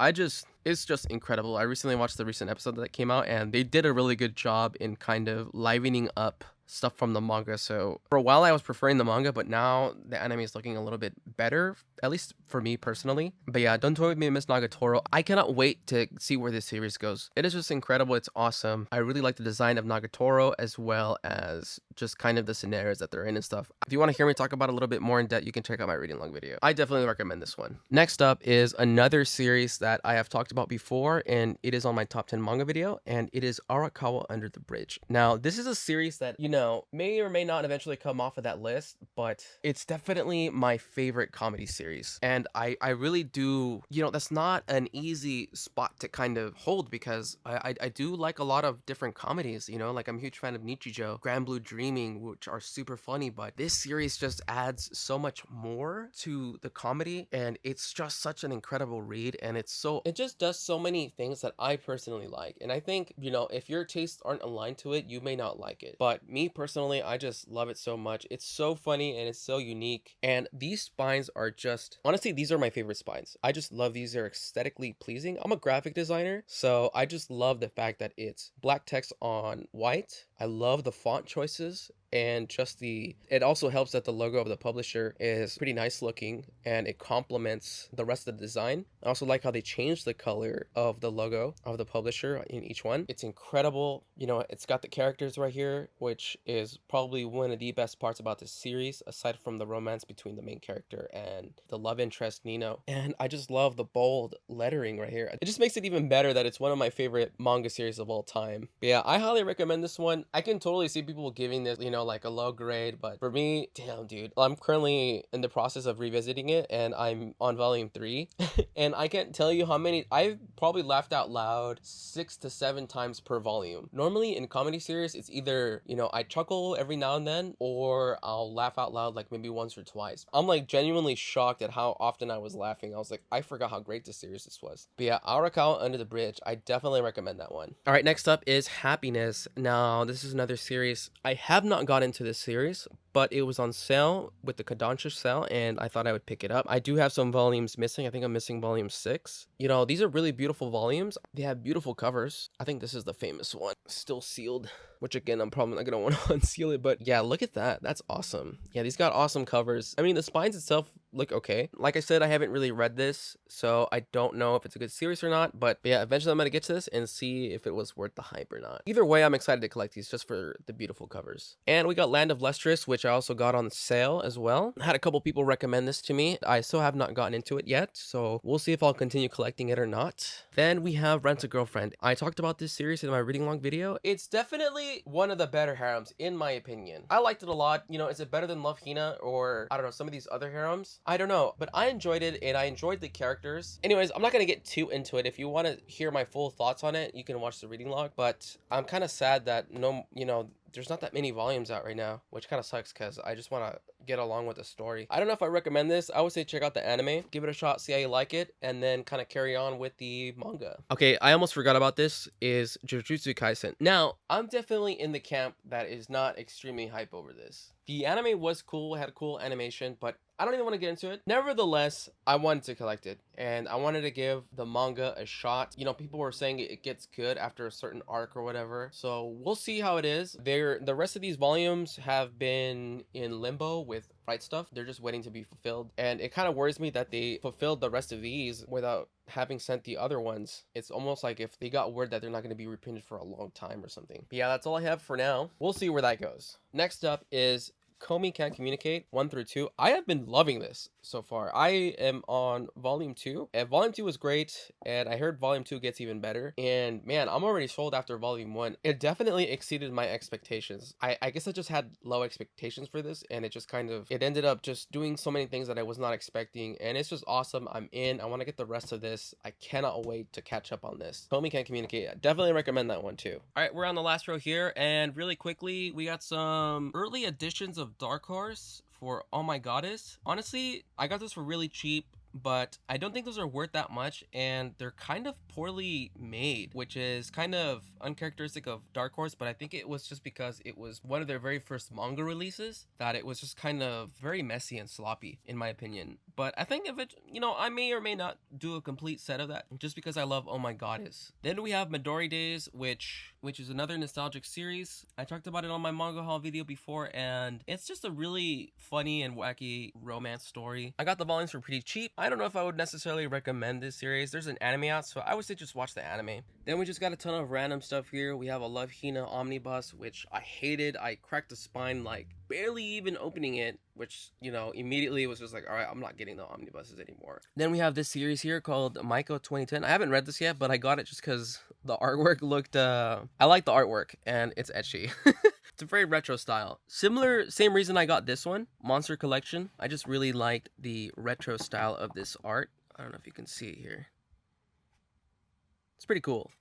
Speaker 1: It's just incredible. I recently watched the recent episode that came out, and they did a really good job in kind of livening up stuff from the manga. So for a while I was preferring the manga, but now the anime is looking a little bit better, at least for me personally. But yeah, Don't Toy With Me, Miss Nagatoro. I cannot wait to see where this series goes. It is just incredible. It's awesome. I really like the design of Nagatoro, as well as just kind of the scenarios that they're in and stuff. If you want to hear me talk about it a little bit more in depth, you can check out my reading log video. I definitely recommend this one. Next up is another series that I have talked about before, and it is on my top 10 manga video, and it is Arakawa Under the Bridge. Now, this is a series that, you know, may or may not eventually come off of that list, but it's definitely my favorite comedy series. And I really do, you know, that's not an easy spot to kind of hold, because I do like a lot of different comedies, you know, like I'm a huge fan of Nichijou, Grand Blue Dreaming, which are super funny, but this series just adds so much more to the comedy, and it's just such an incredible read, and it just does so many things that I personally like. And I think, you know, if your tastes aren't aligned to it, you may not like it, but me personally, I just love it so much. It's so funny and it's so unique, and these spines are just, honestly, these are my favorite spines. I just love these. They're aesthetically pleasing. I'm a graphic designer, so I just love the fact that it's black text on white. I love the font choices, and just it also helps that the logo of the publisher is pretty nice looking, and it complements the rest of the design. I also like how they changed the color of the logo of the publisher in each one. It's incredible. You know, it's got the characters right here, which is probably one of the best parts about this series, aside from the romance between the main character and the love interest Nino. And I just love the bold lettering right here. It just makes it even better that it's one of my favorite manga series of all time. But yeah, I highly recommend this one. I can totally see people giving this, you know, like a low grade, but for me, damn dude, I'm currently in the process of revisiting it and I'm on volume 3 and I can't tell you how many I've probably laughed out loud 6 to 7 times per volume. Normally in comedy series, it's either, you know, I chuckle every now and then or I'll laugh out loud like maybe once or twice. I'm like genuinely shocked at how often I was laughing. I was like, I forgot how great this series this was. But yeah, Arakawa Under the Bridge, I definitely recommend that one. All right, next up is Happiness. Now, this is another series. I have not got into this series, but it was on sale with the Kodansha sale and I thought I would pick it up. I do have some volumes missing. I think I'm missing volume 6. You know, these are really beautiful volumes. They have beautiful covers. I think this is the famous one, still sealed, which again, I'm probably not gonna want to unseal it, but yeah, look at that. That's awesome. Yeah, these got awesome covers. I mean, the spines itself look okay. Like I said, I haven't really read this, so I don't know if it's a good series or not, but yeah, eventually I'm gonna get to this and see if it was worth the hype or not. Either way, I'm excited to collect these just for the beautiful covers. And we got Land of Lustrous, which I also got on sale as well. I had a couple people recommend this to me. I still have not gotten into it yet, so we'll see if I'll continue collecting it or not. Then we have Rent a Girlfriend. I talked about this series in my reading log video. It's definitely one of the better harems in my opinion. I liked it a lot. You know, is it better than Love Hina or I don't know, some of these other harems? I don't know, but I enjoyed it and I enjoyed the characters. Anyways, I'm not gonna get too into it. If you want to hear my full thoughts on it, you can watch the reading log, but I'm kind of sad that there's not that many volumes out right now, which kind of sucks because I just want to get along with the story. I don't know if I recommend this. I would say check out the anime, give it a shot, see how you like it, and then kind of carry on with the manga. Okay, I almost forgot about this, is Jujutsu Kaisen. Now, I'm definitely in the camp that is not extremely hype over this. The anime was cool, had cool animation, but I don't even want to get into it. Nevertheless, I wanted to collect it and I wanted to give the manga a shot. You know, people were saying it gets good after a certain arc or whatever. So we'll see how it is. The rest of these volumes have been in limbo with Right Stuff. They're just waiting to be fulfilled. And it kind of worries me that they fulfilled the rest of these without having sent the other ones. It's almost like if they got word that they're not going to be reprinted for a long time or something. But yeah, that's all I have for now. We'll see where that goes. Next up is Komi Can't Communicate 1 through 2. I have been loving this so far. I am on volume 2 and volume 2 was great and I heard volume 2 gets even better, and man, I'm already sold after volume 1. It definitely exceeded my expectations. I guess I just had low expectations for this and it ended up just doing so many things that I was not expecting, and it's just awesome. I'm in. I want to get the rest of this. I cannot wait to catch up on this. Komi Can't Communicate. I definitely recommend that one too. All right, we're on the last row here, and really quickly we got some early editions of Dark Horse for Oh My Goddess. Honestly, I got this for really cheap, but I don't think those are worth that much, and they're kind of poorly made, which is kind of uncharacteristic of Dark Horse, but I think it was just because it was one of their very first manga releases that it was just kind of very messy and sloppy, in my opinion. But I think if it, I may or may not do a complete set of that just because I love Oh My Goddess. Then we have Midori Days, which is another nostalgic series. I talked about it on my manga haul video before, and it's just a really funny and wacky romance story. I got the volumes for pretty cheap. I don't know if I would necessarily recommend this series. There's an anime out, so I would say just watch the anime. Then we just got a ton of random stuff here. We have a Love Hina omnibus, which I hated. I cracked the spine like barely even opening it, which, immediately was just like, all right, I'm not getting the omnibuses anymore. Then we have this series here called Maiko 2010. I haven't read this yet, but I got it just because the artwork looked, I like the artwork and it's etchy. It's a very retro style. Same reason I got this one, Monster Collection. I just really liked the retro style of this art. I don't know if you can see it here. It's pretty cool.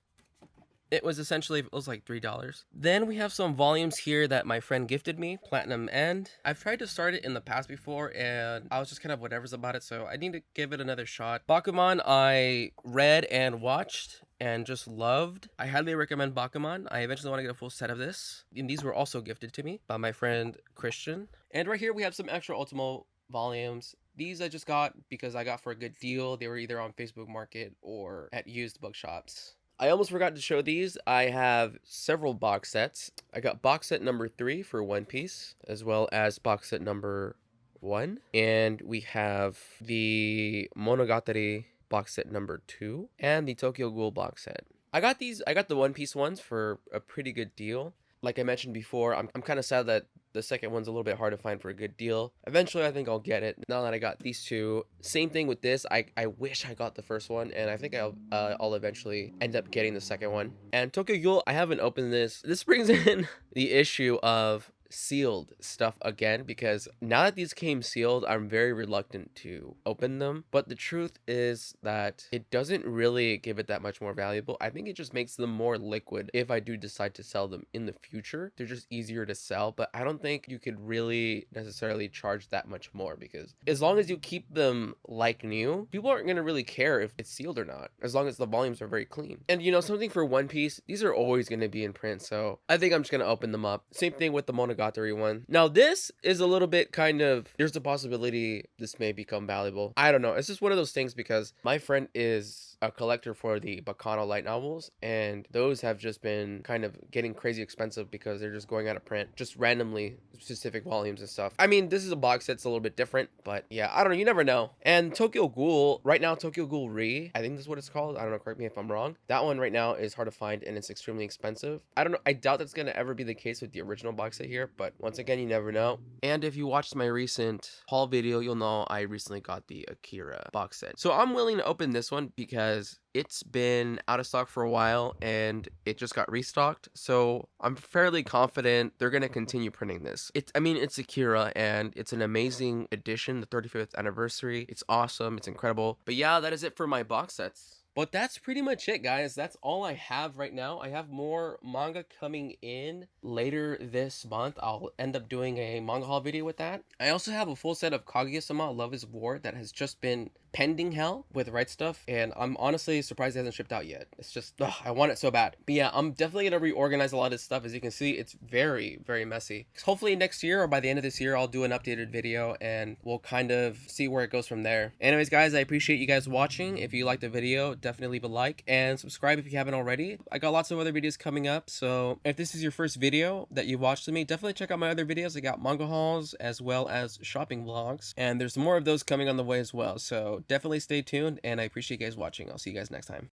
Speaker 1: It was like $3. Then we have some volumes here that my friend gifted me, Platinum End. I've tried to start it in the past before and I was just kind of whatever's about it, so I need to give it another shot. Bakuman I read and watched and just loved. I highly recommend Bakuman. I eventually want to get a full set of this. And these were also gifted to me by my friend Christian. And right here we have some extra Ultimo volumes. These I just got because I got for a good deal. They were either on Facebook Market or at used bookshops. I almost forgot to show these. I have several box sets. I got box set number 3 for One Piece, as well as box set number 1. And we have the Monogatari box set number 2 and the Tokyo Ghoul box set. I got the One Piece ones for a pretty good deal. Like I mentioned before, I'm kind of sad that the second one's a little bit hard to find for a good deal. Eventually, I think I'll get it. Now that I got these two, same thing with this. I wish I got the first one, and I think I'll eventually end up getting the second one. And Tokyo Ghoul, I haven't opened this. This brings in the issue of sealed stuff again, because now that these came sealed, I'm very reluctant to open them. But the truth is that it doesn't really give it that much more valuable. I think it just makes them more liquid if I do decide to sell them in the future. They're just easier to sell, but I don't think you could really necessarily charge that much more, because as long as you keep them like new, people aren't going to really care if it's sealed or not, as long as the volumes are very clean. And you know, something for One Piece, these are always going to be in print, so I think I'm just going to open them up. Same thing with the Monogatari one. Now this is a little bit kind of, there's a possibility this may become valuable. I don't know. It's just one of those things, because my friend is a collector for the Baccano light novels, and those have just been kind of getting crazy expensive because they're just going out of print, just randomly, specific volumes and stuff. I mean, this is a box set, it's a little bit different, but yeah, I don't know, you never know. And Tokyo Ghoul, right now, Tokyo Ghoul Re, I think that's what it's called. I don't know, correct me if I'm wrong. That one right now is hard to find, and it's extremely expensive. I don't know, I doubt that's gonna ever be the case with the original box set here, but once again, you never know. And if you watched my recent haul video, you'll know I recently got the Akira box set. So I'm willing to open this one because it's been out of stock for a while and it just got restocked. So I'm fairly confident they're going to continue printing this. I mean, it's Akira and it's an amazing edition, the 35th anniversary. It's awesome. It's incredible. But yeah, that is it for my box sets. But that's pretty much it, guys. That's all I have right now. I have more manga coming in later this month. I'll end up doing a manga haul video with that. I also have a full set of Kaguya-sama Love is War that has just been pending hell with Right Stuff, and I'm honestly surprised it hasn't shipped out yet. It's just, I want it so bad. But yeah, I'm definitely going to reorganize a lot of this stuff. As you can see, it's very, very messy. Hopefully next year or by the end of this year, I'll do an updated video and we'll kind of see where it goes from there. Anyways, guys, I appreciate you guys watching. If you liked the video, definitely leave a like and subscribe if you haven't already. I got lots of other videos coming up, so if this is your first video that you watched of me, definitely check out my other videos. I got manga hauls as well as shopping vlogs, and there's more of those coming on the way as well, so definitely stay tuned, and I appreciate you guys watching. I'll see you guys next time.